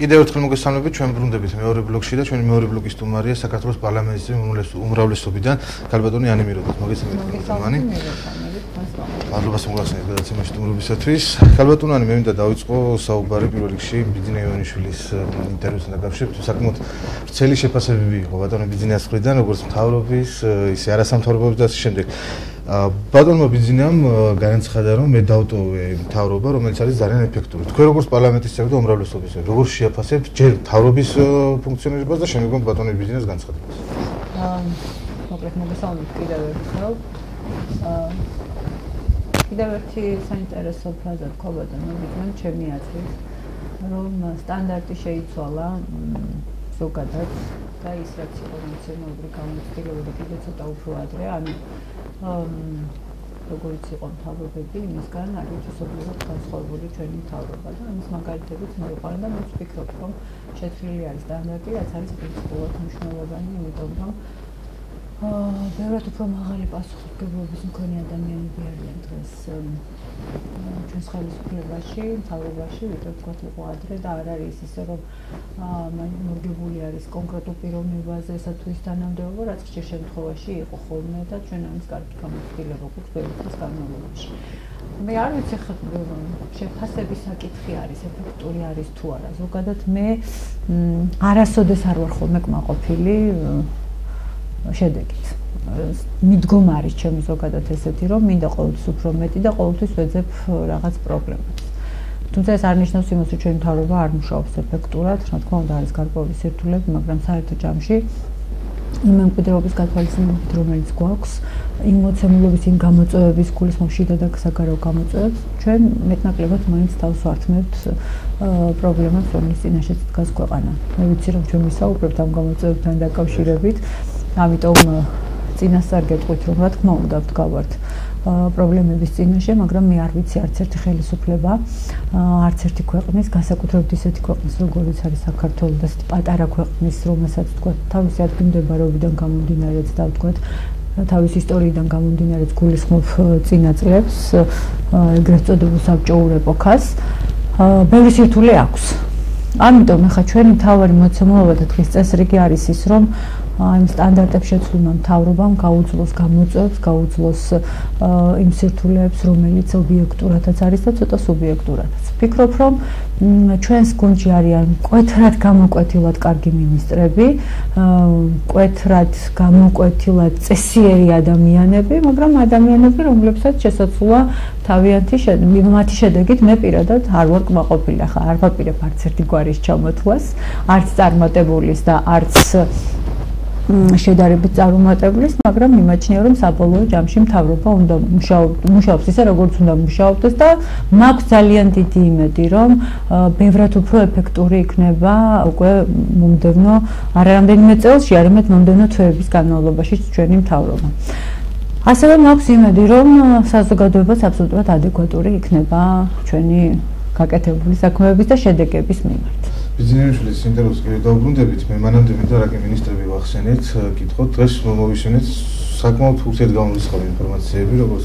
კიდევ ერთხელ მოგესალმებით ჩვენ ბრუნდებით მეორე ბლოკში და ჩვენი მეორე ბლოკის სტუმარია საქართველოს პარლამენტის უმრავლესობიდან ქალბატონი ანი მიროთი. მოგესალმებით. მადლობას მოგახსენებთ გადაცემაში სტუმრობისათვის. ქალბატონი ანი მე მინდა დავიწყო საუბარი პირველ რიგში ბიძინა ივანიშვილის ინტერვიუსთან დაკავშირებით. საკმაოდ ვრცელი შეფასებები იყო ბატონი ბიძინას მხრიდან, როგორც მთავრობის, ისე არასამთავრობო და ასე შემდეგ. ბატონმა ბიძინამ განაცხადა, რომ მე დავტოვე მთავრობა, რომელიც არის ძალიან ეფექტური. თქვენ როგორც პარლამენტის წევრი და უმრავლესობის წევრი, როგორ შეაფასებთ ჯერ მთავრობის ფუნქციონირებას და შემდგომ ბატონი ბიძინას განცხადებას? მოკლედ მოგესალმებით კიდევ ერთხელ. კიდევ ერთი საინტერესო ფრაზა თქვა ბატონმა ბიძინამ ჩემი აზრით, რომ სტანდარტი შეიცვალა ზოგადად და ის რაც იყო ნაციონალური გამოცდილებები კიდევ ცოტა უფრო ადრე, როგორც იყო მთავრობები, იმისგან არის უსოფლოდ განსხვავებული ჩვენი მთავრობა და ამის მაგალითებიც მოიყვანა და მე ვფიქრობ, რომ შეცვლილი არის სტანდარტი, რაც არის პრინციპულად მნიშვნელოვანი, იმიტომ რომ ბევრად უფრო მაღალი პასუხისმგებლობის მქონე ადამიანები არიან დღეს ჩვენს ხელისუფლებაში, მთავრობაში, ვიდრე თქვათ იყო ადრე და არ არის ისე რომ მორგებული არის კონკრეტულ პიროვნებაზე თუ ის თანამდებობა, რაც ხშირ შემთხვევაში იყო ხოლმე და ჩვენ ამის კარგი გამოცდილება გვაქვს ბევრი წლის განმავლობაში. მე არ ვიცი შეფასების საკითხი არის, ეფექტური არის თუ არა. ზოგადად მე არასოდეს არ ვარ ხოლმე კმაყოფილი შედეგით. მიდგომა არის ჩემი ზოგადად ესეთი, რომ მინდა ყოველთვის უფრო მეტი და ყოველთვის ვეძებ რაღაც პრობლემას. თუმცა ეს არ ნიშნავს იმას, რომ ჩვენი მთავრობა არ მუშაობს ეფექტურად, რა თქმა უნდა არის გარკვეული სირთულეები, მაგრამ საერთო ჯამში იმ მემკვიდრეობის გათვალისწინებით, რომელიც გვაქვს, იმ მოცემულობის, იმ გამოწვევების, გულისხმობ შიდა და საგარეო გამოწვევებს, ჩვენ მეტნაკლებად მაინც თავს ვართმევთ პრობლემას, რომლის წინაშეც დგას ქვეყანა. მე ვიცი, რომ ჩვენ ვისაუბრებთ ამ გამოწვევებთან დაკავშირებით, ამიტომ წინასწარ გეტყვით, რომ რა თქმა უნდა ვდგავართ პრობლემების წინაშე, მაგრამ მე არ ვიცი არც ერთი ხელისუფლება, არც ერთი ქვეყნის, განსაკუთრებით ისეთი ქვეყნის, როგორიც არის საქართველო და ესეთი პატარა ქვეყნის, რომელსაც თქვათ თავისი ადგილმდებარეობიდან გამომდინარეც და ვთქვათ თავის ისტორიიდან გამომდინარეც გულისხმობ წინა წლებს, ეგრეთ წოდებულ საბჭოურ ეპოქას, ბევრი სირთულე აქვს. ამიტომ ახლა ჩვენი მთავარი მოცემულობა და დღის წესრიგი არის ის, რომ იმ სტანდარტებს შეცვლილმა მთავრობამ გაუძლოს გამოწვევებს, გაუძლოს იმ სირთულეებს, რომელიც ობიექტურადაც არის და ცოტა სუბიექტურადაც. ვფიქრობ, რომ ჩვენს გუნდში არიან მკვეთრად გამოკვეთილად კარგი მინისტრები, მკვეთრად გამოკვეთილად წესიერი ადამიანები, მაგრამ ადამიანები, რომლებსაც შესაძლოა მათი შედეგით მე პირადად არ ვარ კმაყოფილი. ახლა არ ვაპირებ არც ერთი გვარის ჩამოთვლას, არც წარმატებულის და არც შედარებით წარუმატებლის, მაგრამ მიმაჩნია, რომ საბოლოო ჯამში მთავრობა უნდა მუშაობს ისე, როგორც უნდა მუშაობდეს და მაქვს ძალიან დიდი იმედი, რომ ბევრად უფრო ეფექტური იქნება უკვე მომდევნო არა რამდენიმე წელში, არამედ მომდევნო თვეების განმავლობაში ჩვენი მთავრობა. ასევე მაქვს იმედი, რომ საზოგადოებას აბსოლუტურად ადეკვატური იქნება ჩვენი გაკეთებული საქმეების და შედეგების მიმართ. ბიძინაშვილის ინტერვიუს კიდევ დავბრუნდებით, მე მანამდე მინდა რა მინისტრები ვახსენეთ, კითხოთ, დღეს მოვისმენთ საკმაოდ ურთიერთგამორიცხავი ინფორმაციები, როგორც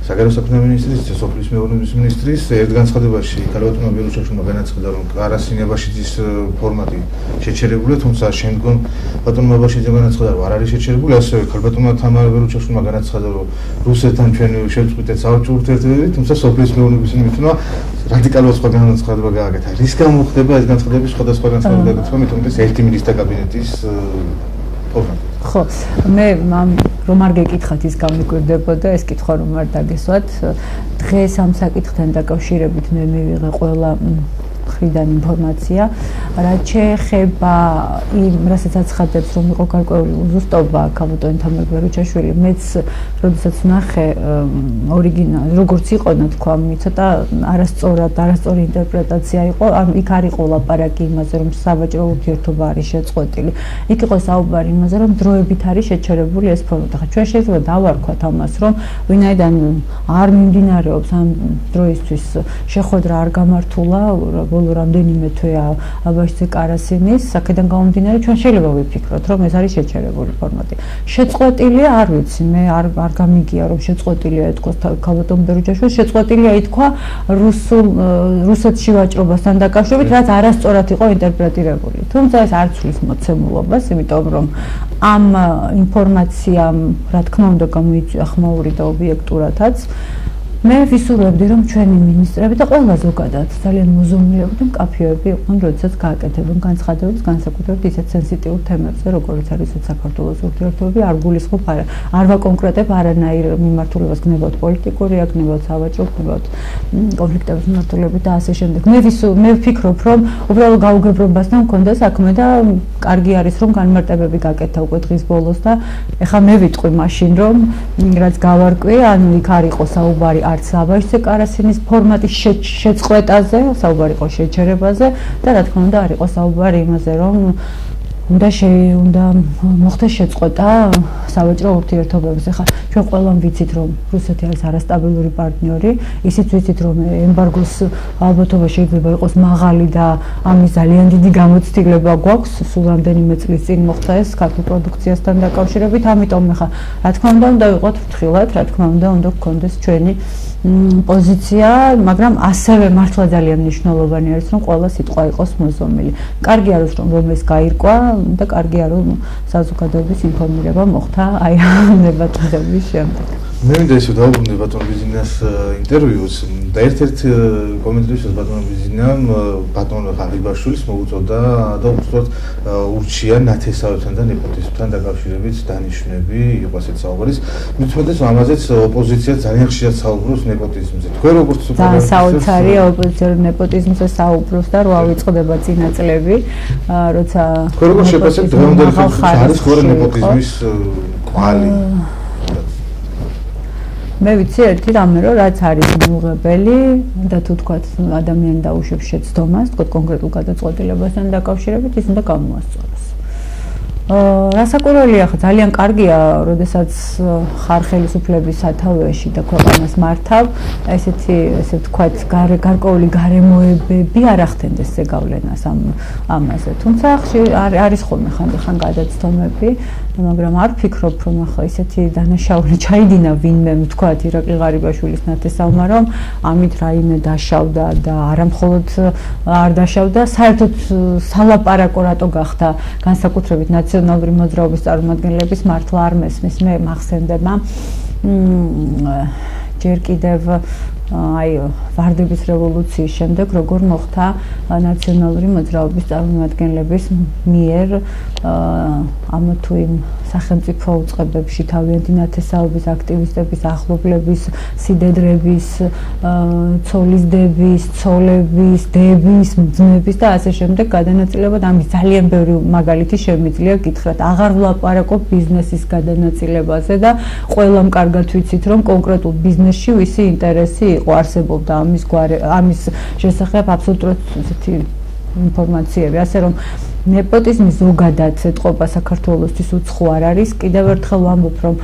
საგარეო საქმეთა მინისტრის, ისე სოფლის მეურნეობის მინისტრის ერთ განცხადებაში ქალბატონმა ბელუჩაშვილმა განაცხადა, რომ არასინ აბაშიძის ფორმატი შეჩერებულია, თუმცა შემდგომ ბატონმა აბაშიძემ განაცხადა, რომ არ არის შეჩერებული, ასევე ქალბატონმა თამარ ბელუჩაშვილმა განაცხადა, რომ რუსეთთან ჩვენ შევწყვიტეთ საელჩო ურთიერთობები, თუმცა სოფლის მეურნეობის მინისტრმა რადიკალურად სხვა განცხადება გააკეთა. რის გამო ხდება ეს განცხადების სხვადასხვა განცხადება, თუმცა ერთი მინისტრთა კაბინეტის ფორმატი. ხო, მე რომ არ გეკითხათ ის გამიკვირდებოდა, ეს კითხვა რომ არ დაგესვათ. დღეს ამ საკითხთან დაკავშირებით მე მივიღე ყველა მხრიდან ინფორმაცია, რაც შეეხება იმ, რასაც აცხადებს, რომ იყო გარკვეული უზუსტობა ქალბატონი თამარ ბელუჩაშვილი, მეც როდესაც ვნახე ორიგინალი, როგორც იყო, თქვა, ცოტა არასწორი ინტერპრეტაცია იყო, იქ არ იყო ლაპარაკი იმაზე, რომ სავაჭრო ურთიერთობა არის შეწყვეტილი. იქ იყო საუბარი იმაზე, რომ დროებით არის შეჩერებული ეს ფორმატი. ხა ჩვენ შეიძლება დავარქვათ ამას, რომ ვინაიდან არ მიმდინარეობს ამ დროისთვის შეხვედრა არ გამართულა ბოლო რამდენიმე თვეა აბაშიძე კარასინის, აქედან გამომდინარე ჩვენ შეიძლება ვიფიქროთ, რომ ეს არის შეჩერებული ფორმატი. შეწყვეტილია, არ ვიცი, მე არ გამიგია, რომ შეწყვეტილია ეთქოს ქალბატონ ბერუჯაშვილს, შეწყვეტილია ითქვა რუსეთში ვაჭრობასთან დაკავშირებით, რაც არასწორად იყო ინტერპრეტირებული. თუმცა ეს არ ცვლის მოცემულობას, იმიტომ რომ ამ ინფორმაციამ, რა თქმა უნდა, გამოიწვია ხმაური და ობიექტურადაც. მე ვისურვებდი, რომ ჩვენი მინისტრები და ყველა ზოგადად ძალიან მოზომილეები და მკაფიოები იყვნენ, როდესაც გააკეთებენ განცხადებებს განსაკუთრებით ისეთ სენსიტიურ თემებზე, როგორიც არის საქართველოს ურთიერთობები, არ გულისხმობ არ ვაკონკრეტებ არანაირ მიმართულებას, გნებავთ პოლიტიკური, გნებავთ სავაჭრო, გნებავთ კონფლიქტების მიმართულებით და ასე შემდეგ. მე ვფიქრობ, რომ უბრალოდ გაუგებრობასთან მქონდა საქმე და კარგი არის, რომ განმარტებები გაკეთა უკვე დღის ბოლოს და ეხლა მე ვიტყვი მაშინ, რომ რაც გავარკვი, ანუ იქ არ იყო საუბარი არც აბაშიძე კარასინის ფორმატის შეწყვეტაზე, საუბარი იყო შეჩერებაზე და რა თქმა უნდა არ იყო საუბარი იმაზე, რომ უნდა მოხდეს შეწყვეტა სავაჭრო ურთიერთობებზე. ხა ჩვენ ყველამ ვიცით, რომ რუსეთი არის არასტაბილური პარტნიორი, ისიც ვიცით, რომ ემბარგოს ალბათობა შეიძლება იყოს მაღალი და ამის ძალიან დიდი გამოცდილება გვაქვს, სულ რამდენიმე წლის წინ მოხდა ეს ქართულ პროდუქციასთან დაკავშირებით, ამიტომ ხა რა თქმა უნდა ვიყოთ ფრთხილად, რა თქმა უნდა გქონდეს ჩვენი პოზიცია, მაგრამ ასევე მართლა ძალიან მნიშვნელოვანი არის, რომ ყველა სიტყვა იყოს მოზომილი. კარგი არის, რომ ეს გაირკვა და კარგია, რომ საზოგადოების ინფორმირება მოხდა აი ამ დებატების შემდეგ. მე მინდა ისე დავუბრუნდე ბატონ ბიზნეს ინტერვიუს და ერთ-ერთ კომენტარში ბატონ ბიზნამ ბატონ ღარიბაშვილის მოუწოდა და უბრალოდ ურჩია ნათესავებთან და ნეპოტიზმთან დაკავშირებით დანიშვნები, იყო ასეთ საუბარის. მithmetes ამაზეც ოპოზიცია ძალიან ხშირად საუბრობს ნეპოტიზმზე. თქვენ როგორც საოცარია ოპოზიცია ნეპოტიზმზე საუბრობს და რა ვიწყდება წინა წლები, როცა თქვენ როგორ შეფასებთ დღევანდელი ხელისუფლების არის ხო ნეპოტიზმის კვალი? მე ვიცი ერთი რამე, რომ რაც არის მიუღებელი და თუ თქვათ ადამიანი დაუშვებს შეცდომას, თქვათ კონკრეტულ გადაწყვეტილებასთან დაკავშირებით, ის უნდა გამოასწოროს. რასაკვირველია, ხა ძალიან კარგია, როდესაც ხარ ხელისუფლების სათავეში და ქვეყანას მართავ, ესე ვთქვათ, გარკვეული გარემოებები არ ახდენდეს ზეგავლენას ამაზე. თუმცა არის ხოლმე ხანდახან გადაცდომები, მაგრამ არ ვფიქრობ, რომ ახლა ისეთი დანაშაული ჩაიდინა ვინმე, ვთქვათ, ირაკლი ღარიბაშვილის ნათესავმა, რომ ამით რაიმე დაშავდა და არამხოლოდ არ დაშავდა, საერთოდ სალაპარაკო რატო გახდა განსაკუთრებით ნაციონალური მოძრაობის წარმომადგენლების მართლა არ მესმის. მე მახსენდება ჯერ კიდევ აი ვარდების რევოლუციის შემდეგ როგორ მოხდა ნაციონალური მოძრაობის წარმომადგენლების მიერ ამ თუ იმ სახელმწიფო უწყებებში თავიანთი ნათესაობის აქტივისტების ახლობლების სიდედრების ცოლისდების ცოლების დების ძმების და ასე შემდეგ გადანაწილებად ამის ძალიან ბევრი მაგალითი შემიძლია გითხრათ. აღარ ვლაპარაკობ ბიზნესის გადანაწილებაზე და ყველამ კარგად ვიცით, რომ კონკრეტულ ბიზნესში ვისი ინტერესი იყო არსებობდა ამის შესახებ აბსოლუტურად ესეთი ინფორმაციები, ასე რომ ნეპოტიზმი ზოგადად ეთყობა საქართველოსთვის უცხო არ არის. კიდევ ერთხელ ვამბობ, რომ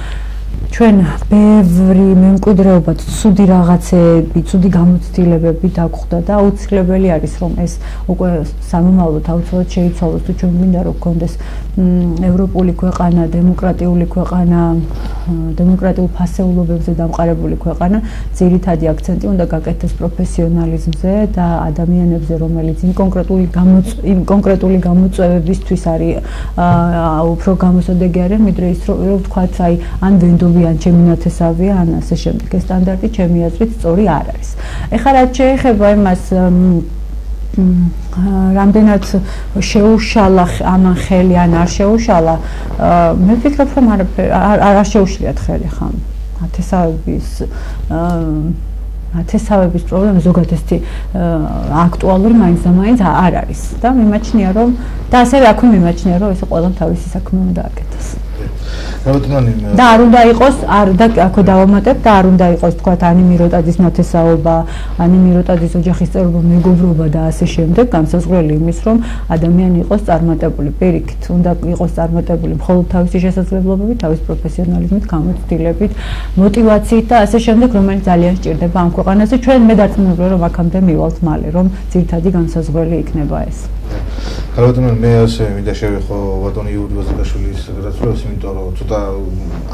ჩვენ ბევრი მემკვიდრეობა, ცუდი რაღაცეები, ცუდი გამოცდილებები დაგხვდა და აუცილებელი არის, რომ ეს უკვე სამომავლოდ აუცილებლად შეიცვალოს, თუ ჩვენ გვინდა რომ გქონდეს ევროპული ქვეყანა, დემოკრატიული ქვეყანა, დემოკრატიულ ფასეულობებზე დამყარებული ქვეყანა, ძირითადი აქცენტი უნდა გაკეთდეს პროფესიონალიზმზე და ადამიანებზე, რომელიც იმ კონკრეტული გამოწვევებისთვის არის უფრო გამოსადეგი არის, ვიდრე ის რომ ვთქვათ, აი ან ვენდობიან ჩემი ნათესავია, ან ასე შემდეგ. ეს სტანდარტი ჩემი აზრით სწორი არ არის. ეხლა რაც შეეხება იმას რამდენად შეუშალა ამან ხელი ან არ შეუშალა, მე ვფიქრობ, რომ არ შეუშლიათ ხელი ხან ნათესავების პრობლემა ზოგადად აქტუალური მაინც და მაინც არ არის და მიმაჩნია, რომ და ასევე აქვე მიმაჩნია, რომ ეს ყველამ თავისი საქმე უნდა აკეთოს. და არ უნდა იყოს და აქვე დავამატებ და არ უნდა იყოს თქვა ანი მიროტაძის ნათესაობა, ანი მიროტაძის ოჯახის წევრობა, მეგობრობა და ასე შემდეგ, განსაზღვრელი იმის რომ ადამიანი იყოს წარმატებული პირიქით, უნდა იყოს წარმატებული მხოლოდ თავისი შესაძლებლობებით, თავის პროფესიონალიზმით, გამოცდილებით, мотивაციით და ასე შემდეგ, რომელიც ძალიან სჭირდება ამ ქვეყანაზე. ჩვენ მე დარწმუნებული რომ აქამდე მივალთ მალე, რომ ძირითადი განსაზღვრელი იქნება ეს. ალბათ მე ასე მინდა შევეხო ბატონი იური ვაზაგაშვილის გადაცვლას, იმიტომ რომ ცოტა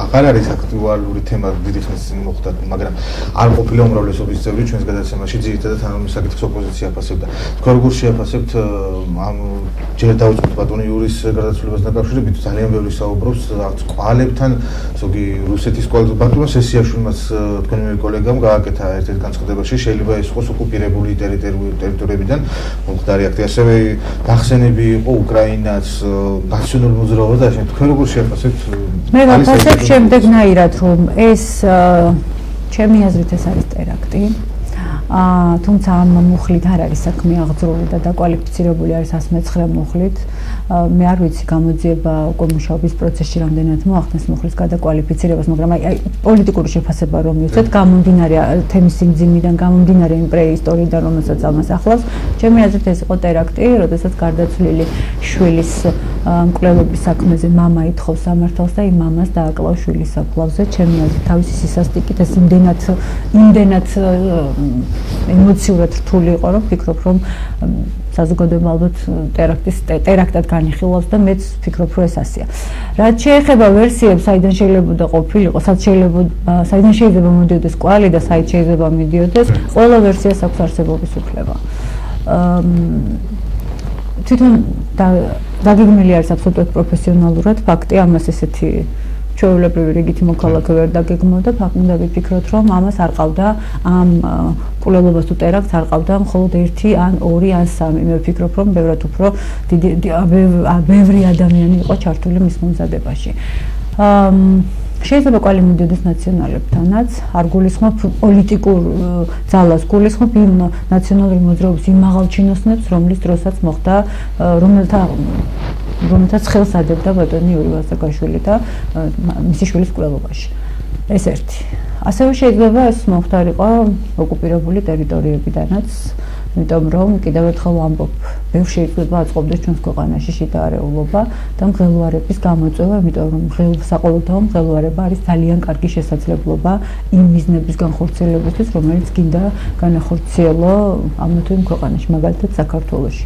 აღარ არის აქტუალური თემა დიდი ხნის წინ მოხდა, მაგრამ არ ყოფილა უმრავლესობის წევრი ჩვენს გადაცემაში, ძირითადად ამ საკითხს ოპოზიცია აფასებდა. თქვენ როგორ შეაფასებთ ამ ჯერ დავიწყოთ ბატონი იურის გადაცვლებას დაკავშირებით, ძალიან ბევრი საუბრობს რაღაც კვალებთან, ზოგი რუსეთის კვალებს, ბატონო სესიაშვილმაც თქვენი კოლეგამ გააკეთა ერთ-ერთ განცხადებაში, შეიძლება ეს იყოს ოკუპირებული ტერიტორიებიდან მომხდარი აქტი, ასევე გახსენები იყო უკრაინას ნაციონალურ მოძრაობას და თქვენ როგორ შეაფასებთ? მე ვაფასებ შემდეგნაირად, რომ ეს ჩემი აზრით ეს არის ტერაქტი. თუმცა ამ მუხლით არ არის საქმე აღძრული და დაკვალიფიცირებული არის 109 მუხლით. მე არ ვიცი გამოძიება უკვე მუშაობის პროცესში რამდენად მოახდენს მუხლის გადაკვალიფიცირებას, მაგრამ აი პოლიტიკური შეფასება რომ მივცეთ, გამომდინარე თემის სიმძიმიდან, გამომდინარე იმ პრეისტორიიდან, რომელსაც ამას ახლავს, ჩემი აზრით ეს იყო ტერაქტი, როდესაც გარდაცვლილი შვილის მკვლელობის საქმეზე მამა ითხოვს სამართალს და იმ მამას დააკლავს შვილის საფლავზე. ჩემი აზრით თავისი სისასტიკით ეს იმდენად ემოციურად რთული იყო, რომ ვფიქრობ, რომ საზოგადოება ალბათ ტერაქტად განიხილავს და მეც ვფიქრობ, რომ ეს ასეა. რაც შეეხება ვერსიებს, საიდან შეიძლება ყოფილიყო, საიდან შეიძლება მოდიოდეს კვალი და საით შეიძლება მიდიოდეს, ყველა ვერსიას აქვს არსებობის უფლება. თვითონ დაგეგმილი არის აბსოლუტურად პროფესიონალურად, ფაქტი ამას ესეთი ჩვეულებრივი რიგითი მოქალაქე ვერ დაგეგმავდა, უნდა ვიფიქროთ, რომ ამას არ ყავდა ამ კვლელობას თუ ტერაქტს არ ყავდა მხოლოდ 1 ან 2 ან 3. მე ვფიქრობ, რომ ბევრად უფრო ბევრი ადამიანი იყო ჩართული მის მომზადებაში. შეიძლება კვალი მიდიოდეს ნაციონალებთანაც, არ გულისხმობ პოლიტიკურ ძალას, გულისხმობ იმ ნაციონალური მოძრაობის იმ მაღალ ჩინოსნებს, რომლის დროსაც მოხდა, რომელთაც ხელს ადებდა ბატონი იური ვაზაგაშვილი და მისი შვილის კვლელობაში. ეს ერთი. ასევე შეიძლება ეს მომხდარიყო ოკუპირებული ტერიტორიებიდანაც, იმიტომ რომ კიდევ ერთხელ ვამბობ, ბევრ შეიძლება აწყობდეს ჩვენს ქვეყანაში შიდა არეულობა და მღელვარების გამოწვევა, იმიტომ რომ საყოველთაო მღელვარება არის ძალიან კარგი შესაძლებლობა იმ მიზნების განხორციელებისთვის, რომელიც გინდა განახორციელო ამ თუ იმ ქვეყანაში, მაგალითად საქართველოში.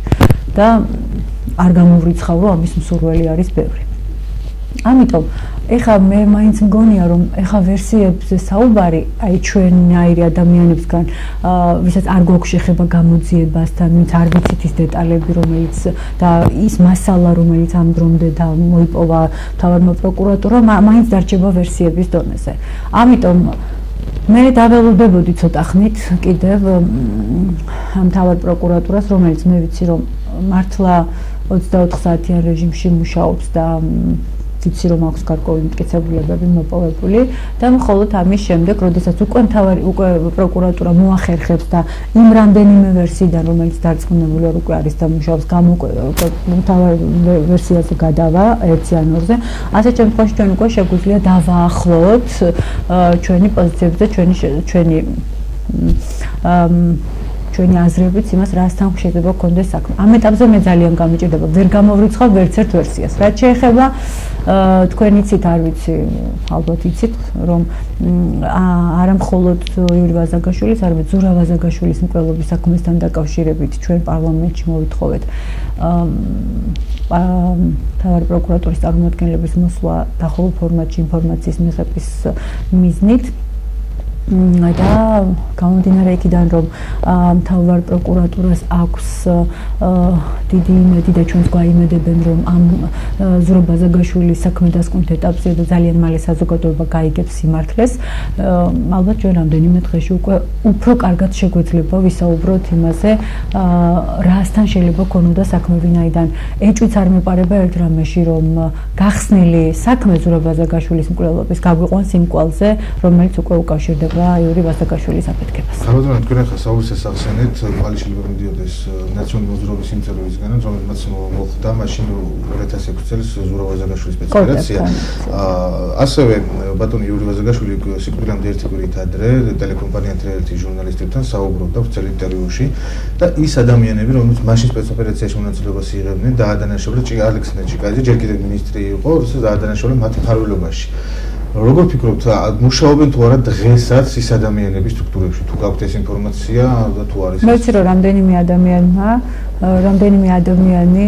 და არ გამოვრიცხავ, რომ ამის მსურველი არის ბევრი. ამიტომ ეხლა მე მაინც მგონია, რომ ეხლა ვერსიებზე საუბარი აი ჩვენაირი ადამიანებსგან, ვისაც არ გვაქვს შეხება გამოძიებასთან, ვინც არ ვიცით ის დეტალები, რომელიც და ის მასალა, რომელიც ამ დრომდე და მოიპოვა მთავარმა პროკურატურამ, მაინც დარჩება ვერსიების დონეზე. ამიტომ მე დაველოდებოდი ცოტა ხნით კიდევ ამ მთავარ პროკურატურას, რომელიც მე ვიცი, რომ მართლა 24 საათიან რეჟიმში მუშაობს და ვიცი რომ აქვს გარკვეული მტკიცებულებები მოპოვებული და მხოლოდ ამის შემდეგ, როდესაც უკვე პროკურატურა მოახერხებს და იმ რამდენიმე ვერსიიდან, რომელიც დარწმუნებული ვარ უკვე არის და მუშაობს, მთავარ ვერსიაზე გადავა 1 ან 2-ზე, ასეთ შემთხვევაში ჩვენ უკვე შეგვიძლია დავაახლოთ ჩვენი პოზიციები და ჩვენი აზრებიც იმას, რასთან შეიძლება გქონდეს საქმე. ამ ეტაპზე მე ძალიან გამიჭირდება, ვერ გამოვრიცხავ ვერც ერთ ვერსიას. რაც შეეხება თქვენ იცით, არ ვიცი, ალბათ იცით, რომ არა მხოლოდ იური ვაზაგაშვილის, არამედ ზურა ვაზაგაშვილის მკვლელობის საქმესთან დაკავშირებით ჩვენ პარლამენტში მოვითხოვეთ მთავარი პროკურატურის წარმომადგენლების მოსვლა დახურულ ფორმატში ინფორმაციის მიღების მიზნით. და გამომდინარე იქიდან, რომ მთავარ პროკურატურას აქვს დიდი იმედი და ჩვენს გვაიმედებენ, რომ ამ ზურა ვაზაგაშვილის საქმე დასკვნით ეტაპზეა და ძალიან მალე საზოგადოება გაიგებს სიმართლეს, ალბათ ჩვენ რამდენიმე დღეში უფრო კარგად შეგვეძლება ვისაუბროთ იმაზე, რასთან შეიძლება ქონოდა საქმე, ვინაიდან ეჭვიც არ მეპარება ერთ რამეში, რომ გახსნილი საქმე ზურა ვაზაგაშვილის მკვლელობის გაგვიყვანს იმ კვალზე, რომელიც უკვე უკავშირდება ეხება იური ვაზაგაშვილის აფეთქებას. ხაროდან თქვენ ახლა საუბრისას ახსენეთ ყალი შეიძლება მიდიოდეს ნაციონალური მოძრაობის იმ წევრებისგანაც, რომელმაც მოხდა მაშინ 2006 წელს ზურაბ ვაზაგაშვილის სპეცოპერაცია. ასევე ბატონი იური ვაზაგაშვილი სიკვდილამდე ერთი კვირით ადრე ტელეკომპანია თრიალეთის ჟურნალისტებთან საუბრობდა ვრცელ ინტერვიუში და ის ადამიანები, რომლებიც მაშინ სპეცოპერაციაში მონაწილეობას იღებდნენ, დაადანაშაულა ალექსანდრე ჭიკაძე, ჯერ კიდევ მინისტრი იყო, როცა დაადანაშაულა მათი მფარველობაში. როგორ ფიქრობთ, მუშაობენ თუ არა დღესაც ის ადამიანები სტრუქტურებში, თუ გაქვთ ეს ინფორმაცია და თუ არის? მე ვიცი, რომ რამდენიმე ადამიანი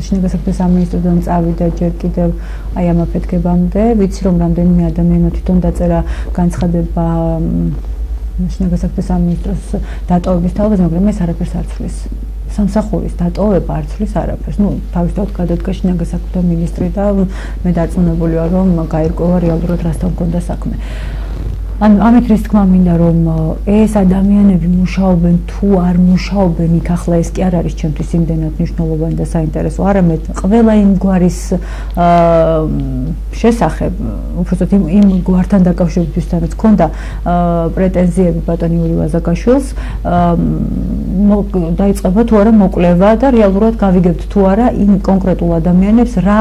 შინაგან საქმეთა სამინისტროდან წავიდა ჯერ კიდევ აი ამ აფეთქებამდე. ვიცი, რომ რამდენიმე ადამიანმა თვითონ დაწერა განცხადება შინაგან საქმეთა სამინისტროს დატოვების თავაზე, მაგრამ ეს არაფერს არ ცვლის. სამსახურის დატოვება არ ცვლის არაფერს. თავისთავად გადადგა შინაგან საქმეთა მინისტრი და მე დარწმუნებული ვარ, რომ გაირკვევა რეალურად რასთან მქონდა საქმე. ამით რის თქმა მინდა, რომ ეს ადამიანები მუშაობენ თუ არ მუშაობენ, იქ ახლა ეს კი არ არის ჩემთვის იმდენად მნიშვნელოვანი და საინტერესო. არამედ ყველა იმ გვარის შესახებ, უბრალოდ იმ გვართან დაკავშირებისთანაც ქონდა პრეტენზიები ბატონ იური ვაზაგაშვილს, დაიწყება თუ არა მოკვლევა და რეალურად გავიგებთ თუ არა იმ კონკრეტულ ადამიანებს რა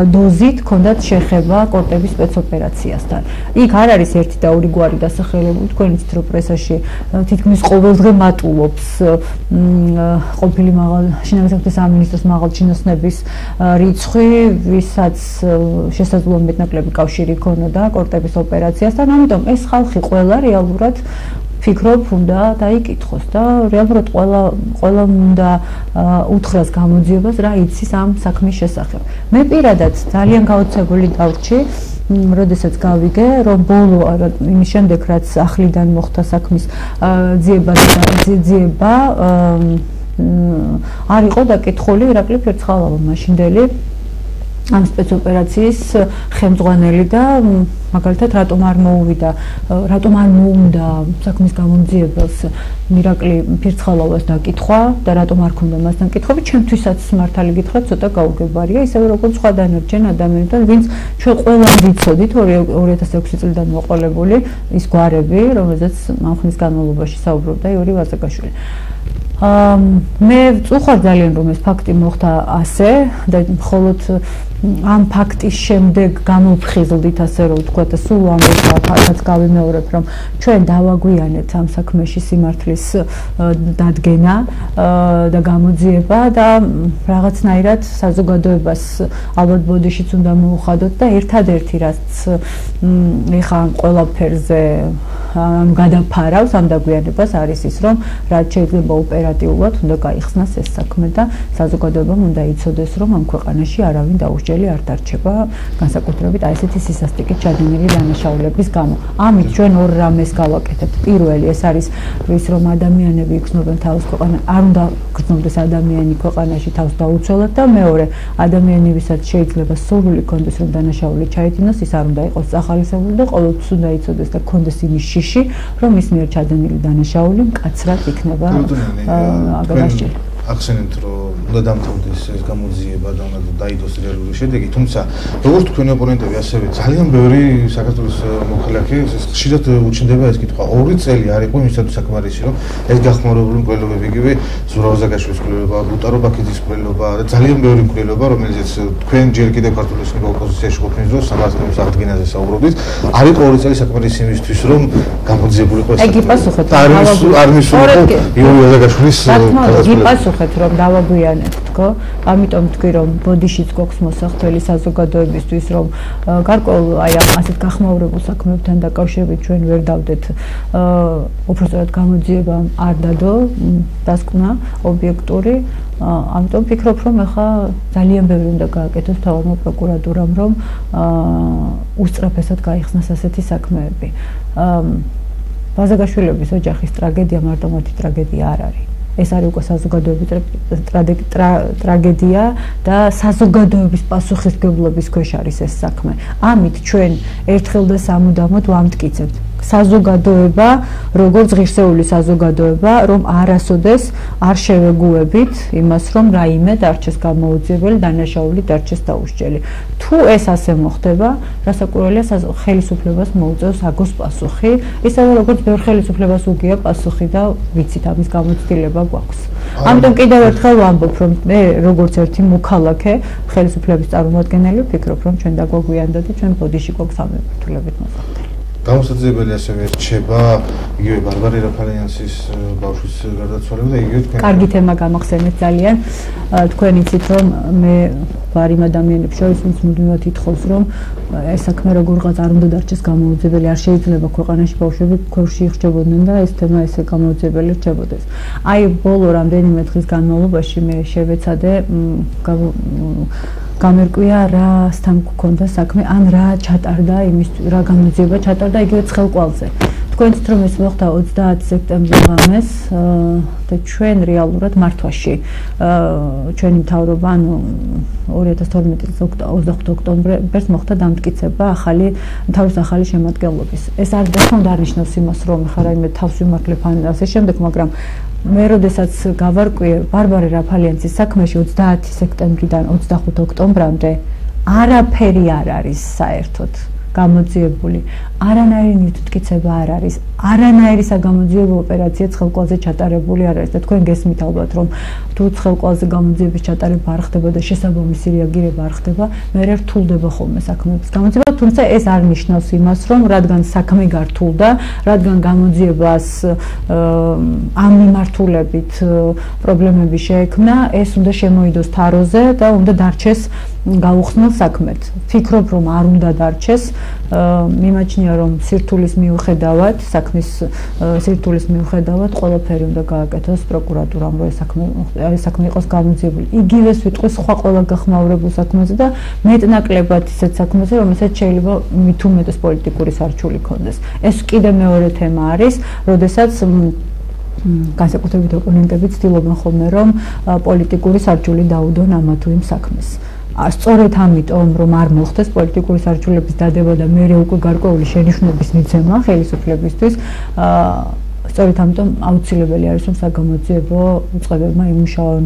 დოზით ქონდათ შეხება კორტების სპეცოპერაციასთან. იქ არ არის ერთი და ორი გვარი დასახელებული, თქვენ იცით, რომ პრესაში თითქმის ყოველდღე მატულობს ყოფილი შინაგან საქმეთა სამინისტროს მაღალჩინოსნების რიცხვი, ვისაც შესაძლოა მეტნაკლები კავშირი ქონოდა კორტების ოპერაციასთან, ამიტომ ეს ხალხი ყველა რეალურად ფიქრობ უნდა დაიკითხოს და რეალურად ყველა უნდა უთხრას გამოძიებას რა იცის ამ საქმის შესახებ. მე პირადად ძალიან გაოცებული დავრჩი, როდესაც გავიგე, რომ ბოლო იმის შემდეგ, რაც ახლიდან მოხდა საქმის ძიება არ იყო დაკითხული ირაკლი ფერცხალავა მაშინდელი ამ სპეცოპერაციის ხელმძღვანელი და მაგალითად რატომ არ მოუნდა საქმის გამომძიებელს ირაკლი ფერცხალავას დაკითხვა და რატომ არ ქონდა მასთან კითხვები, ჩემთვისაც მართალი გითხრა ცოტა გაუგებარია, ისევე როგორც სხვა დანარჩენ ადამიანებთან, ვინც ჩვენ ყველამ ვიცოდით 2006 წლიდან მოყოლებული ის გვარები, რომელზეც ამ ხნის განმავლობაში საუბრობდა იური ვაზაგაშვილი. მე ვწუხარ ძალიან, რომ ეს ფაქტი მოხდა ასე და მხოლოდ ამ ფაქტის შემდეგ გამოვხიზლდით, ასე რომ ვთქვათ, და სულ ამბობთ გავიმეორებ, რომ ჩვენ დავაგვიანეთ ამ საქმეში სიმართლის დადგენა და გამოძიება და რაღაცნაირად საზოგადოებას ალბათ ბოდიშიც უნდა მოუხადოთ და ერთადერთი რაც ეხა ამ ყველაფერზე გადაფარავს ამ დაგვიანებას არის ის, რომ რაც შეიძლება ოპერატიულად უნდა გაიხსნას ეს საქმე და საზოგადოებამ უნდა იცოდეს, რომ ამ ქვეყანაში არავინ დაუსჯელი არ დარჩება განსაკუთრებით აი ესეთი სისასტიკით ჩადენილი დანაშაულების გამო. ამით ჩვენ ორ რამეს გავაკეთებთ. პირველი ეს არის ის, რომ ადამიანები იგრძნობენ თავს ქვეყანა, არ უნდა გრძნობდეს ადამიანი ქვეყანაში თავს დაუცველად და მეორე ადამიანებისაც შეიძლება სურვილი ქონდეს, რომ დანაშაული ჩაიდინოს, ის არ უნდა იყოს წახალისებული და ყოველთვის უნდა იცოდეს და ქონდეს იმის შიში, რომ ის მიერ ჩადენილი დანაშაული მკაცრად იქნება აღასჭილი. ახსენეთ, რომ უნდა დამთავრდეს ეს გამოძიება და უნდა დაიდოს რეალური შედეგი, თუმცა როგორც თქვენი ოპონენტები, ასევე ძალიან ბევრი საქართველოს მოქალაქე ხშირად უჩნდება ეს კითხვა. 2 წელი არ იყო იმისათვის საკმარისი, რომ ეს გახმაურებული მკვლელობები, იგივე ზურაბ ვაზაგაშვილის მკვლელობა, ბუტარო ბაქიძის მკვლელობა და ძალიან ბევრი მკვლელობა, რომელიც თქვენ ჯერ კიდევ ქართული ოპოზიციაში ყოფნის დროს სამართლის აღდგენაზე საუბრობდით, არ იყო 2 წელი საკმარისი იმისთვის, რომ გამოძიებული იყო ეს საქმე. არ მისულიყო იური ვაზაგაშვილის ხეთ რომ დავაგვიანებთ თქო, ამიტომ თქვი რომ ბოდიშიც გვაქვს მოსახდელი საზოგადოებისთვის, რომ გარკვეულ აი ამ ასეთ გახმაურებულ საქმეებთან დაკავშირებით ჩვენ ვერ დავდეთ უბრალოდ გამოძიება არ დადო დასკვნა ობიექტური, ამიტომ ვფიქრობ რომ ახლა ძალიან ბევრი უნდა გააკეთოს მთავარმა პროკურატურამ, რომ უსწრაფესად გაიხსნას ასეთი საქმეები. ვაზაგაშვილების ოჯახის ტრაგედია მარტო მათი ტრაგედია არ არის. ეს არის უკვე საზოგადოების ტრაგედია და საზოგადოების პასუხისმგებლობის ქვეშ არის ეს საქმე. ამით ჩვენ ერთხელ და სამუდამოდ ვამტკიცებთ. საზოგადოება, როგორც ღირსეული საზოგადოება, რომ არასოდეს არ შევეგუებით იმას, რომ რაიმე დარჩეს გამოუძიებელი, დანაშაული დარჩეს დაუსჯელი. თუ ეს ასე მოხდება, რასაკვირველია ხელისუფლებას მოუწევს აგოს პასუხი, ისევე როგორც ბევრ ხელისუფლებას უგია პასუხი და ვიცით ამის გამოცდილება გვაქვს. ამიტომ კიდევ ერთხელ ვამბობ, რომ მე როგორც ერთი მოქალაქე, ხელისუფლების წარმომადგენელი ვფიქრობ, რომ ჩვენ დაგვაგვიანდა და ჩვენ ბოდიში გვაქვს სამებართულებით მოხდილი. გამოსაძიებელი ასევე რჩება იგივე ბარბარე რაფალიანცის ბავშვის გარდაცვალება და იგივე თქვენ კარგი თემა გამახსენეთ ძალიან. თქვენ იცით, რომ მე ვარ იმ ადამიანებს შორის, ვინც მუდმივად ითხოვს, რომ ეს საქმე როგორღაც არ უნდა დარჩეს გამოუძებელი, არ შეიძლება ქვეყანაში ბავშვები ქვევრში იხჭებოდნენ და ეს თემა ესე გამოუძებელი რჩებოდეს. აი ბოლო რამდენიმე დღის განმავლობაში მე შევეცადე გამერკვია რასთან გქონდა საქმე, ან რა ჩატარდა იმის რა გამოძიება ჩატარდა იგივე ცხელყვალზე. თქვენც რომ ეს მოხდა 30 სექტემბრის ღამეს და ჩვენ რეალურად მართვაში ჩვენი მთავრობა ანუ 2012 წლის 25 ოქტომბერს მოხდა დამტკიცება მთავრობის ახალი შემადგენლობის. ეს არ დანიშნავს იმას, რომ ხა რაიმე თავს ვიმართლებ ან ასე შემდეგ, მაგრამ მე როდესაც გავარკვიე ბარბარე რაფალიანცის საქმეში 30 სექტემბრიდან 25 ოქტომბრამდე არაფერი არ არის საერთოდ გამოძიებული, არანაირი მტკიცება არ არის, არანაირი საგამოძიებო ოპერაცია ცხელყვალზე ჩატარებული არ არის და თქვენ გესმით ალბათ, რომ თუ ცხელყვალზე გამოძიების ჩატარება არ ხდება და შესაბამისი რეაგირება არ ხდება, მე რთულდება ხოლმე საქმეების გამოძიება, თუმცა ეს არ ნიშნავს იმას, რომ რადგან საქმე გართულდა, რადგან გამოძიებას ამ მიმართულებით პრობლემები შეექმნა, ეს უნდა შემოიდოს თაროზე და უნდა დარჩეს გაუხსნელ საქმედ. Ვფიქრობ, რომ არ უნდა დარჩეს, მიმაჩნია, რომ სირთულის მიუხედავად, საქმის სირთულის მიუხედავად, ყველაფერი უნდა გააკეთოს პროკურატურამ, რომ ეს საქმე იყოს გამოძიებული. იგივეს ვიტყვი სხვა ყველა გახმაურებულ საქმეზე და მეტნაკლებად ისეთ საქმეზე, რომელსაც შეიძლება მით უმეტეს პოლიტიკური სარჩული ქონდეს. ეს კიდე მეორე თემა არის, როდესაც განსაკუთრებით ოპონენტები ცდილობენ ხოლმე, რომ პოლიტიკური სარჩული დაუდონ ამა თუ იმ საქმეს. სწორედ ამიტომ, რომ არ მოხდეს პოლიტიკური სარჩულების დადება და მერე უკვე გარკვეული შენიშვნების მიცემა ხელისუფლებისთვის, სწორედ ამიტომ აუცილებელი არის, რომ საგამოძიებო უწყებებმა იმუშაონ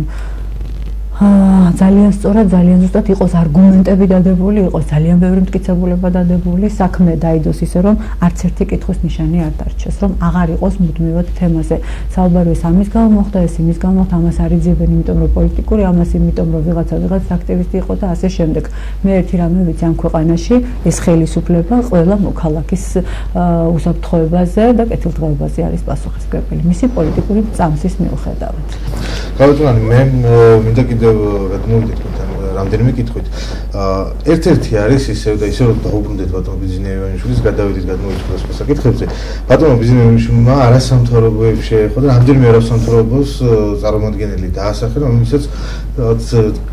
ძალიან სწორად, ძალიან ზუსტად იყოს არგუმენტები დადებული, იყოს ძალიან ბევრი მტკიცებულება დადებული, საქმე დაიდოს ისე, რომ არც ერთი კითხვის ნიშანი არ დარჩეს, რომ აღარ იყოს მუდმივად თემაზე. საუბარი ეს ამის გამო მოხდა, ეს იმის გამო მოხდა, ამას არ იძიებენ, იმიტომ რომ პოლიტიკური, ამას იმიტომ რომ ვიღაცა აქტივისტი იყო და ასე შემდეგ. მე ერთი რამე ვიცი ამ ქვეყანაში, ეს ხელისუფლება ყველა მოქალაქის უსაფრთხოებაზე და კეთილდღეობაზე არის პასუხისმგებელი, მისი პოლიტიკური წამსის მიუხედავად. გავიტანე, მე მინდა კიდევ გადმოვიდეთ რამდენიმე კითხვით. ერთ-ერთი არის ისევ და ისევ რომ დაუბრუნდეთ ბატონ ბიზნიევანიშვილის, გადავიდეთ გადმოვიდეთ სხვა საკითხებზე. ბატონ ბიზნიევანიშვილმა არასამთავრობოებში შეეხო და რამდენიმე არასამთავრობოს წარმომადგენელი დაასახა, რომელსაც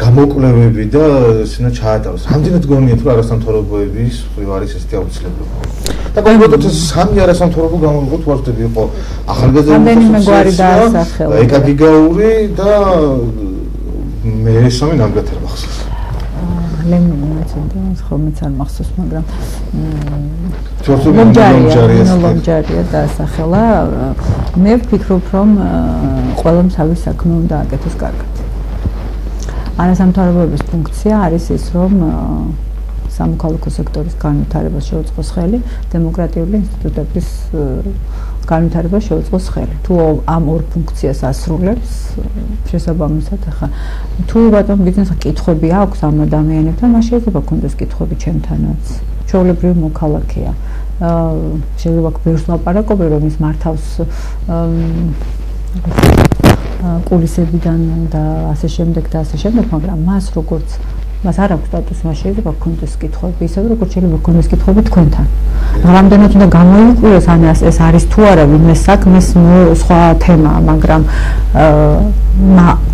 გამოკვლევები და ისინი ჩაატარეს. რამდენად გონიათ, რომ არასამთავრობოების არის ესეთი აუცილებლობა? და კონკრეტულად სამი არასამთავრობო გამოვიყოთ ვარდები იყო ახალგაზრდების ასოციაცია, ეკაგიგაური და მე სამი ნამდვილად არ მახსოვს. ლემონაცინდა ხომიც არ მახსოვს, მაგრამ ლომჯარია დაასახელა. მე ვფიქრობ, რომ ყველამ თავის საქმე უნდა აკეთოს კარგად. არასამთავრობოების ფუნქცია არის ის, რომ სამოქალაქო სექტორის განვითარებას შეუწყოს ხელი, დემოკრატიული ინსტიტუტების განვითარებას შეუწყოს ხელი. თუ ამ ორ ფუნქციას ასრულებს, შესაბამისად, ახლა თუ ბატონ ბიზნესს კითხვები აქვს ამ ადამიანებთან, მას შეიძლება ქონდეს კითხვები ჩემთანაც. ჩვეულებრივი მოქალაქეა. შეიძლება ბევრს ლაპარაკობენ, რომ ის მართავს კულისებიდან და ასე შემდეგ, მაგრამ მას როგორც მას არ აქვს სტატუსი, მას შეიძლება გქონდეს კითხვები, ისევე როგორც შეიძლება გქონდეს კითხვები თქვენთან. რამდენად უნდა გამოიკვლიოს, ან ეს არის თუ არა ვინმე საქმეს სხვა თემაა, მაგრამ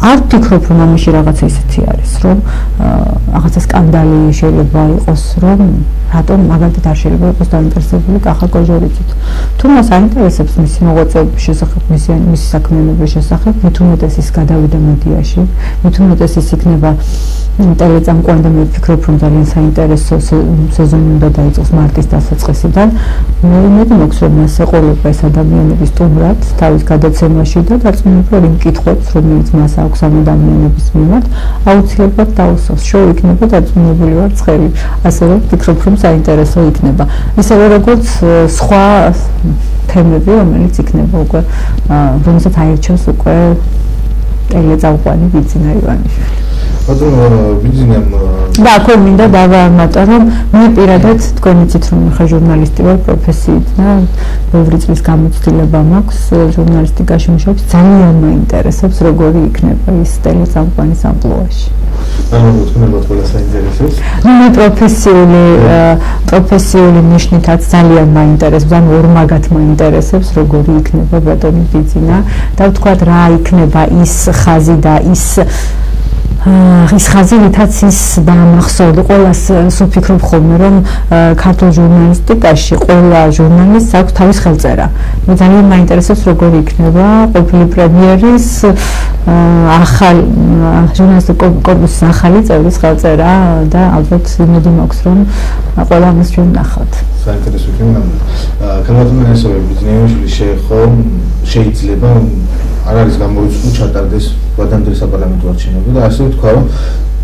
არ ვფიქრობ, რომ ამაში რაღაცა ისეთი არის, რომ რაღაცა სკანდალი შეიძლება იყოს, რომ რატომ მაგალითად არ შეიძლება იყოს დაინტერესებული კახა კოჟორიძით. თუ მას აინტერესებს მისი მოღვაწეობის შესახებ, მისი საქმიანობის შესახებ, მით უმეტეს ის გადავიდა მედიაში, მით უმეტეს ის იქნება ტელეწამყვანი და მე ვფიქრობ, რომ ძალიან საინტერესო სეზონი უნდა დაიწყოს მარტის დასაწყისიდან. მე იმედი მაქვს, რომ მას ეყოლება ეს ადამიანები სტუმრად თავის გადაცემაში და დარწმუნებული იმ კითხვებს, რომელიც მას აქვს ამ ადამიანების მიმართ, აუცილებლად დაუსვას. შოუ იქნება დარწმუნებული ვარ ცხელი. ასევე ვფიქრობ, რომ საინტერესო იქნება. ისევე როგორც სხვა თემები, რომელიც იქნება უკვე, რომელსაც აირჩევს უკვე ტელეწამყვანი ბიძინა ივანიშვილი. ბიძინამ და აქ მინდა დავამატო, რომ მე პირადად თქვენ იცით, რომ ხა ჟურნალისტი ვარ პროფესიით და ბევრი წლის გამოცდილება მაქვს ჟურნალისტიკაში მუშაობს, ძალიან მაინტერესებს როგორი იქნება ის ტელეწამყვანის ამპლუაში. თქვენ ყველა საინტერესოს? მე პროფესიული ნიშნითაც ძალიან მაინტერესებს, ან ორმაგად მაინტერესებს როგორი იქნება ბატონი ბიძინა და ვთქვათ რა იქნება ის ხაზი და ის ხაზი, რითაც ის დამახსოვდა. ყველას ვფიქრობ ხოლმე, რომ ქართულ ჟურნალისტიკაში ყველა ჟურნალისტს აქვს თავის ხელწერა. მე ძალიან მაინტერესებს როგორი იქნება ყოფილი პრემიერის ახალი ჟურნალისტიკ კორპუსის ახალი წევრის ხელწერა და ალბათ იმედი მაქვს, რომ ყველა ამას ჩვენ ნახავთ. საინტერესო იქნება. ქალბატონი ესაა ბიძინაიშვილი შეიძლება არ არის გამოიწვია ჩატარდეს ვადამდელი საპარლამენტო არჩევნები და ასე ვთქვა, რომ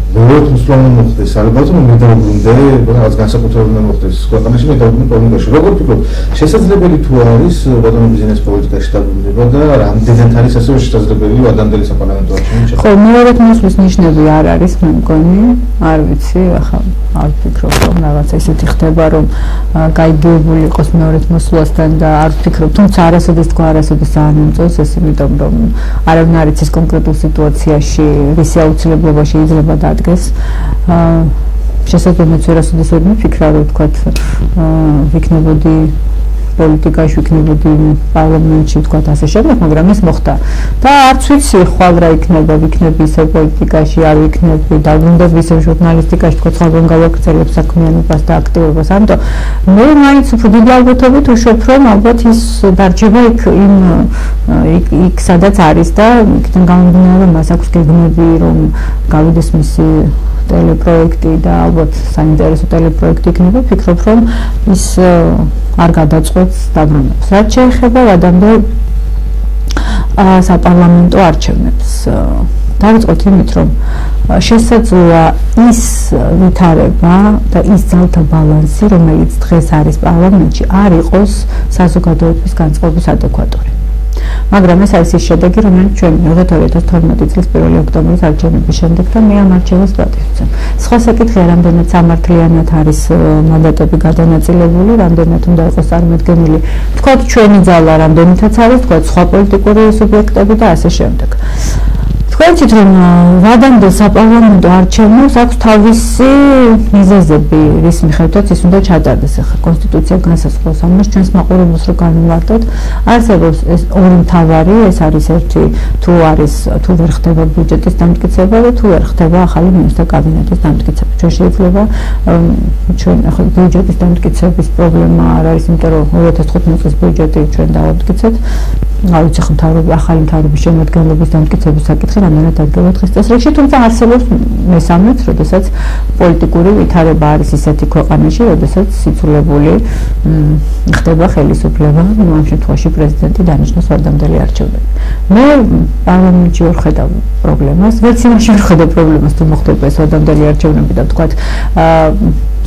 ბევრად მსვლელობა მოხდეს, ალბათ რომ მე დავუბრუნდე, რაღაც განსაკუთრებული მოხდეს ქვეყანაში, მე დავუბრუნდე პოლიტიკაში. როგორ ვფიქრობ, შესაძლებელი თუ არის ბატონი ბიზნეს პოლიტიკაში დაბრუნება და რამდენად არის ასევე შესაძლებელი ვადამდელი საპარლამენტო არჩევნები? ხო, მეორად მოსვლის ნიშნები არ არის, მე მგონი, არ ვიცი, ახლა არ ვფიქრობ, რომ რაღაცა ისეთი ხდება, რომ გაიგებული იყოს მეორად მოსვლასთან და არ ვფიქრობ, თუმცა არასოდეს ძალიან მომწონს ეს, იმიტომ რომ არავინ არ იცის კონკრეტულ სიტუაციაში რისი აუცილებლობა შეიძლება დადგეს. შესაძლოა ვერასოდეს ვერ მიფიქრა, რომ ვთქვათ ვიქნებოდი პოლიტიკაში, ვიქნებოდი პარლამენტში, ვთქვათ ასე შემდეგ, მაგრამ ეს მოხდა. და არც ვიცი ხვალ რა იქნება, ვიქნები ისე პოლიტიკაში, არ ვიქნები, დავბრუნდები ისე ჟურნალისტიკაში, ვთქვათ ხალხთან გავაგრძელებ საქმიანობას და აქტივობას. ამიტომ მე მაინც უფრო დიდი ალბათობით ვუშვებ, რომ ალბათ ის დარჩება იქ სადაც არის და იქიდან გამომდინარე, რომ მას აქვს გეგმები, რომ გავიდეს მისი ტელეპროექტი და ალბათ საინტერესო ტელეპროექტი იქნება. ვფიქრობ, რომ ის არ გადაწყვეტს დაბრუნებას. რაც შეეხება ვადამდე საპარლამენტო არჩევნებს, დავიწყოთ იმით, რომ შესაძლოა ის ვითარება და ის ძალთა ბალანსი, რომელიც დღეს არის პარლამენტში, არ იყოს საზოგადოების განწყობის ადეკვატური. მაგრამ ეს არის ის შედეგი, რომელიც ჩვენ მივიღეთ 2012 წლის 1 ოქტომბრის არჩევნების შემდეგ და მე ამ არჩევნებს ვატვირთვებ. სხვა საკითხია, რამდენად სამართლიანად არის მანდატები გადანაწილებული, რამდენად უნდა იყოს წარმოდგენილი, თქვათ ჩვენი ძალა რამდენითაც არის, თქვათ სხვა პოლიტიკური სუბიექტები და ასე შემდეგ. თქვენ იცით, რომ ვადამდელ საპარლამენტო არჩევნებს აქვს თავისი მიზეზები, რის მიხედვითაც ის უნდა ჩატარდეს. ახლა კონსტიტუცია განსაზღვრავს ამას, ჩვენს მაყურებელს რო განვარტოთ, არსებობს ეს ორი მთავარი, ეს არის ერთი, თუ ვერ ხდება ბიუჯეტის დამტკიცება და თუ ვერ ხდება ახალი მინისტრთა კაბინეტის დამტკიცება. ჩვენ შეიძლება ჩვენ ახლა ბიუჯეტის დამტკიცების პრობლემა არ არის, იმიტომ რომ 2015 წლის ბიუჯეტი ჩვენ დავამტკიცეთ. არ ვიცი ხო ახალი მთავრობის შემადგენლობის დამტკიცების საკითხი რამდენად დადგება დღეს წესრიგში, თუმცა არსებობს მესამეც, როდესაც პოლიტიკური ვითარება არის ისეთი ქვეყანაში, როდესაც სიცულებული ხდება ხელისუფლება, ამ შემთხვევაში პრეზიდენტი დანიშნოს ვადამდელი არჩევნები. მე პარლამენტში ვერ ხედავ პრობლემას, ვერც იმაში ვერ ხედავ პრობლემას, თუ მოხდება ეს ვადამდელი არჩევნები და ვთქვათ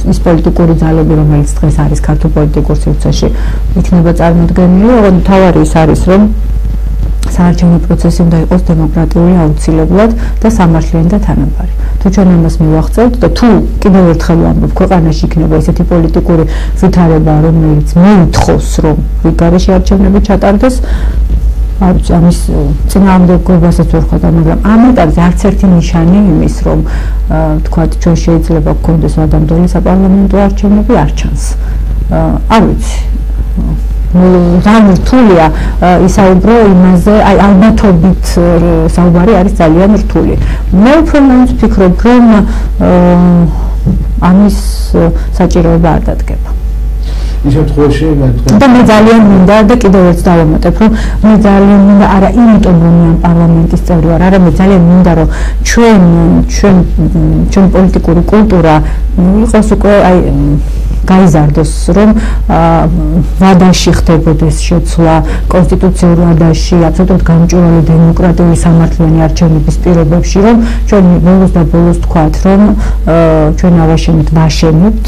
ის პოლიტიკური ძალები, რომელიც დღეს არის ქართულ პოლიტიკურ სივრცეში, იქნება წარმოდგენილი, ოღონდ მთავარი ის არის, რომ საარჩევნო პროცესი უნდა იყოს დემოკრატიული აუცილებლად და სამართლიანი და თანაბარი. თუ ჩვენ ამას მივახცევთ და თუ კიდევ ერთხელ ვამბობ, ქვეყანაში იქნება ესეთი პოლიტიკური ვითარება, რომელიც მეითხოვს, რომ ვიგარეში არჩევნები ჩატარდეს, ამის წინააღმდეგობასაც ვერ ხვდები, მაგრამ ამ ეტაპზე არც ერთი ნიშანი იმის, რომ თქვათ ჩვენ შეიძლება გქონდეს ვადამდელი საპარლამენტო არჩევნები არ ჩანს. არ ვიცი. ძალიან რთულია ისაუბრო იმაზე, აი ალბათობით საუბარი არის ძალიან რთული. მე უფრო ვფიქრობ, რომ ამის საჭიროება არ დადგება. ის შემთხვევაში მე ძალიან მინდა და კიდევ ერთ დავამატებ, რომ მე ძალიან მინდა არა იმიტომ რომ მე პარლამენტის წევრი ვარ, არამედ ძალიან მინდა რომ ჩვენ პოლიტიკური კულტურა იყოს უკვე აი გაიზარდოს, რომ ვადაში ხდებოდეს შეცვლა კონსტიტუციურ ვადაში, აბსოლუტურად გამჭვირვალე დემოკრატიული სამართლიანი არჩევნების პირობებში, რომ ჩვენ ბოლოს და ბოლოს თქვათ, რომ ჩვენ ვაშენებთ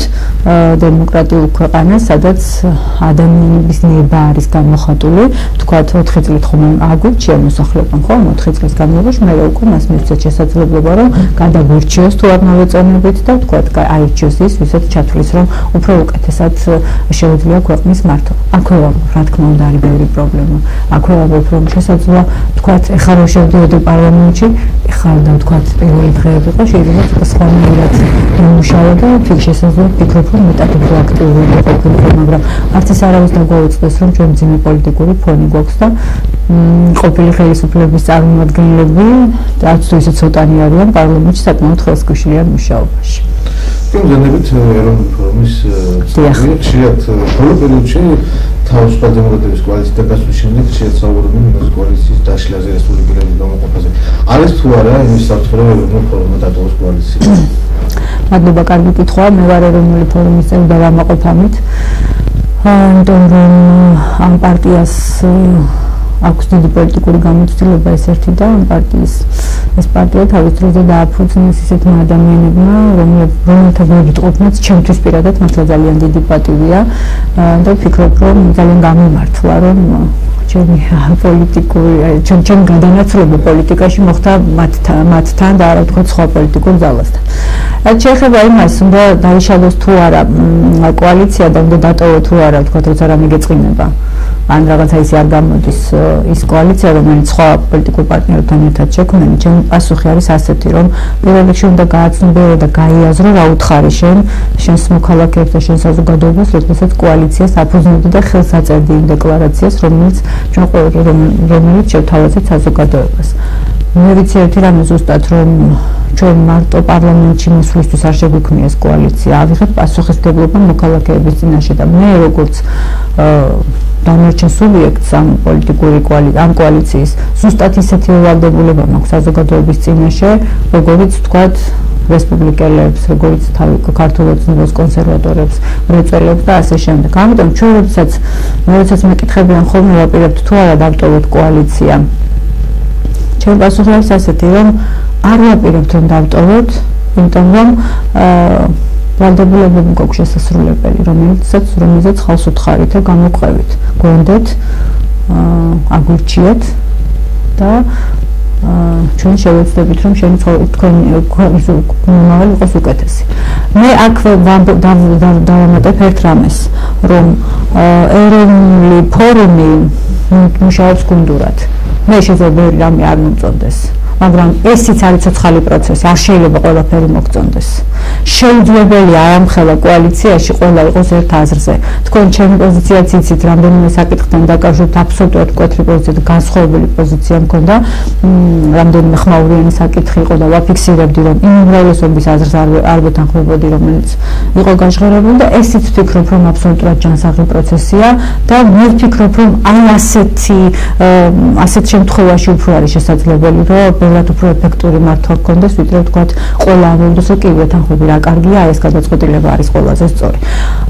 დემოკრატიულ ქვეყანას, სადაც ადამიანების ნება არის გამოხატული, თქვათ 4 წლით ხომ აგვირთ შემოსახლებთან, ხო, 4 წლის განმავლობაში მე უკვე მას მისცეთ შესაძლებლობა, რომ გადაგვირჩიოს თუ არ მოვეწონებით და თქვათ აირჩიოს ის, ვისაც ჩათვლის, რომ უფრო უკეთესად შეუძლია ქვეყნის მართვა. აქვე რა თქმა უნდა არის ბევრი პრობლემა. აქვე რომ შესაძლოა თქვათ ეხლა რომ შევდიოდი პარლამენტში, ეხლა და თქვათ პირველი დღეები იყო, შეიძლება სხვანაირად იმუშავა და შესაძლოა ვფიქრობ, რომ მეტად უფრო აქტიური ვიყო, მაგრამ არც ის არავის დაგვაუწყდეს, რომ ჩვენ ძიმე პოლიტიკური ფონი გვაქვს და ყოფილი ხელისუფლების წარმომადგენლები და არც თუ ისე ცოტანი არიან პარლამენტში საკმაოდ ხელსგუშიან მუშაობაში. იმდენებით ეროვნული ფორუმის ხშირად ბოლო პერიოდში თავისუფალ დემოკრატების კოალიციიდან გასვლის შემდეგ ხშირად საუბრობენ იმაზე კოალიციის დაშლაზე, რესპუბლიკელების გამოყოფაზე. არის თუ არა იმის საფრთხე, რომ ეროვნული ფორუმი დატოვოს კოალიციას? მადლობა, კარგი კითხვაა. მე ვარ ეროვნული ფორუმის წევრი და ვამაყობ ამით. იმიტომ რომ ამ პარტიას აქვს დიდი პოლიტიკური გამოცდილება ეს ერთი და ამ პარტიის ეს პარტია თავის დროზე დააფუძნეს ისეთმა ადამიანებმა, რომელთა გვერდით ჩემთვის პირადად მართლა ძალიან დიდი პატივია და ვფიქრობ, რომ ძალიან გამიმართლა, რომ ჩემი პოლიტიკური ჩემი გადანაცვლება პოლიტიკაში მოხდა მათთან და არა ვთქვათ სხვა პოლიტიკურ ძალასთან. რაც შეეხება იმას, უნდა დაიშალოს თუ არა კოალიცია და უნდა დატოვო თუ არა, ვთქვათ, როცა რამე გეწყინება. ან რაღაცა ისე არ გამოდის ის კოალიცია, რომელიც სხვა პოლიტიკურ პარტნიორებთან ერთად შექმნილი, ჩემი პასუხი არის ასეთი, რომ პირველ რიგში უნდა გააცნობიერო და გაიაზრო რა უთხარი შენს მოქალაქეებს და შენ საზოგადოებას, როდესაც კოალიციას აფუძნებდი და ხელს აწერდი იმ დეკლარაციას, რომელიც შევთავაზეთ საზოგადოებას. მე ვიცი ერთი რამე ზუსტად, რომ ჩვენ მარტო პარლამენტში მოსვლისთვის არ შეგვიქმნია ეს კოალიცია, ავიღეთ პასუხისმგებლობა მოქალაქეების წინაშე და მე როგორც დამერჩენ სუბიექტს ამ პოლიტიკური ამ კოალიციის ზუსტად ისეთი ვალდებულება მაქვს საზოგადოების წინაშე, როგორიც ვთქვათ რესპუბლიკელებს, როგორც ქართულ ოცნებას კონსერვატორებს, მრეწველებს და ასე შემდეგ. ამიტომ ჩვენ როდესაც მეკითხებიან ხოლმე ვაპირებთ თუ არა დავტოვოთ კოალიცია. ჩემი პასუხი არის ასეთი, რომ არ ვაპირებთ რომ დავტოვოთ, იმიტომ რომ ვალდებულებები გვაქვს შესასრულებელი, რომელზეც ხალხს უთხარით და გამოყვებით. გვენდეთ, აგვირჩიეთ და ჩვენ შევეცდებით, რომ თქვენი ქვეყნის მომავალი იყოს უკეთესი. მე აქვე დავამატებ ერთ რამეს, რომ ეროვნული ფორუმი მუშაობს გუნდურად. მე შეიძლება ბევრი რამე არ მომწონდეს, მაგრამ ესიც არის ცოცხალი პროცესი, არ შეიძლება ყველაფერი მოგწონდეს. შეუძლებელია ამხელა კოალიციაში ყველა იყოს ერთ აზრზე. თქვენ ჩემი პოზიციაც იცით, რამდენიმე საკითხთან დაკავშირებით აბსოლუტურად მკვეთრი პოზიცია და განსხვავებული პოზიცია მქონდა, რამდენიმე ხმაურიანი საკითხი იყო და ვაფიქსირებდი, რომ იმ უმრავლესობის აზრს არ ვეთანხმებოდი, რომელიც იყო გაჟღერებული და ესეც ვფიქრობ, რომ აბსოლუტურად ჯანსაღი პროცესია და მე ვფიქრობ, რომ აი ასეთ შემთხვევაში უფრო არის შესაძლებელი, რომ ბევრად უფრო ეფექტური მართვა გქონდეს, ვიდრე ვთქვათ, ყველა ამბობს, რომ კი ვეთანხმები, რა კარგია, ეს გადაწყვეტილება არის ყველაზე სწორი.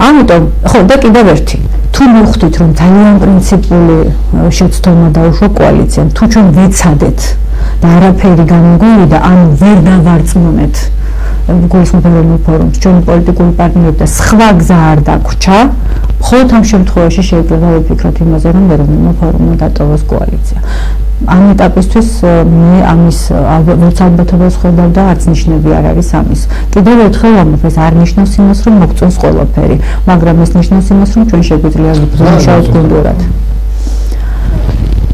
ამიტომ, ხო, და კიდევ ერთი, თუ მივხვდით, რომ ძალიან პრინციპული შეცდომა დაუშვა კოალიციამ, თუ ჩვენ ვეცადეთ და არაფერი გამოგვივიდა, ან ვერ დავარწმუნეთ გულისხმობ ეროვნულ ფორუმს, ჩვენი პოლიტიკური პარტნიორები და სხვა გზა არ დაგვრჩა, მხოლოდ ამ შემთხვევაში შეიძლება ვიფიქროთ იმაზე, რომ ეროვნულმა ფორუმმა დატოვოს კოალიცია. ამ ეტაპისთვის მე ამის ვერც ალბათობას ხედავ და არც ნიშნები არ არის ამის. კიდევ ერთხელ ვამბობ, ეს არ ნიშნავს იმას, რომ მოგწონს ყველაფერი, მაგრამ ეს ნიშნავს იმას, რომ ჩვენ შეგვიძლია ვიმუშაოთ გუნდურად.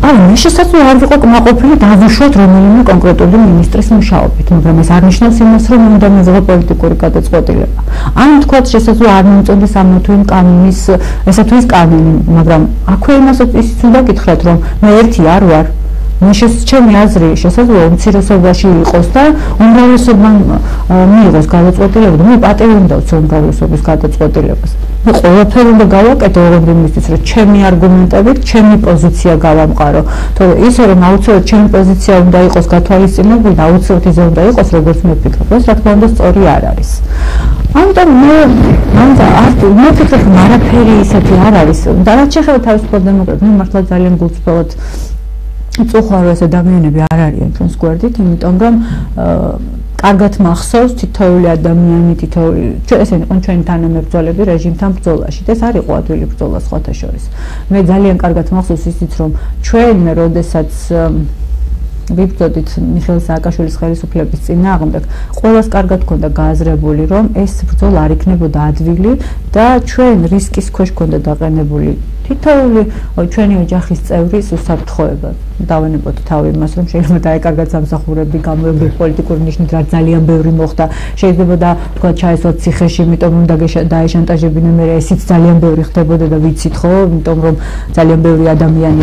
მე შესაძლოა არ ვიყო კმაყოფილი დავუშვათ რომელიმე კონკრეტული მინისტრის მუშაობით, მაგრამ ეს არ ნიშნავს იმას, რომ უნდა მივიღო პოლიტიკური გადაწყვეტილება. ან თქვათ შესაძლოა არ მომწონდეს ამა თუ იმ კანონის, ესა თუ ის კანონი, მაგრამ აქვე იმასაც ისიც უნდა გითხრათ, რომ მე ერთი არ ვარ. ჩემი აზრი შესაძლოა უმცირესობაში იყოს და უმრავლესობამ მიიღოს გადაწყვეტილება და მე პატივი უნდა ვცე უმრავლესობის გადაწყვეტილებას. მე ყველაფერი უნდა გავაკეთო ოღონდ იმისთვის, რომ ჩემი არგუმენტებით, ჩემი პოზიცია გავამყარო. თორე ისე რომ აუცილებლად ჩემი პოზიცია უნდა იყოს გათვალისწინებული და აუცილებლად ისე უნდა იყოს, როგორც მე ვფიქრობ, ეს რა თქმა უნდა სწორი არ არის. ამიტომ მე ვფიქრობ, რომ არაფერი ისეთი არ არის. და რაც შეეხება თავისუფალ დემოკრატიას, მე მართლა ძალიან გულწრფელად წუხარ ეს ადამიანები არ არიან ჩვენს გვერდით, იმიტომ რომ კარგად მახსოვს თითოეული ადამიანი, ესენი იყვნენ ჩვენი თანამებრძოლები რეჟიმთან ბრძოლაში და ეს არ იყო ადვილი ბრძოლა სხვათა შორის. მე ძალიან კარგად მახსოვს ისიც, რომ ჩვენ როდესაც ვიბრძოდით მიხეილ სააკაშვილის ხელისუფლების წინააღმდეგ, ყველას კარგად ჰქონდა გააზრებული, რომ ეს ბრძოლა არ იქნებოდა ადვილი და ჩვენ რისკის ქვეშ ჰქონდა დაყენებული თითოეული ჩვენი ოჯახის წევრის უსაფრთხოება. დავენებოთ თავი იმას, რომ შეიძლება დაეკარგათ სამსახურები, გამოეღოთ პოლიტიკური ნიშნით, რაც ძალიან ბევრი მოხდა. შეიძლება და თქვა ჩაესვათ ციხეში, იმიტომ რომ დაეშანტაჟებინა, მე ესიც ძალიან ბევრი ხდებოდა და ვიცით ხო, იმიტომ რომ ძალიან ბევრი ადამიანი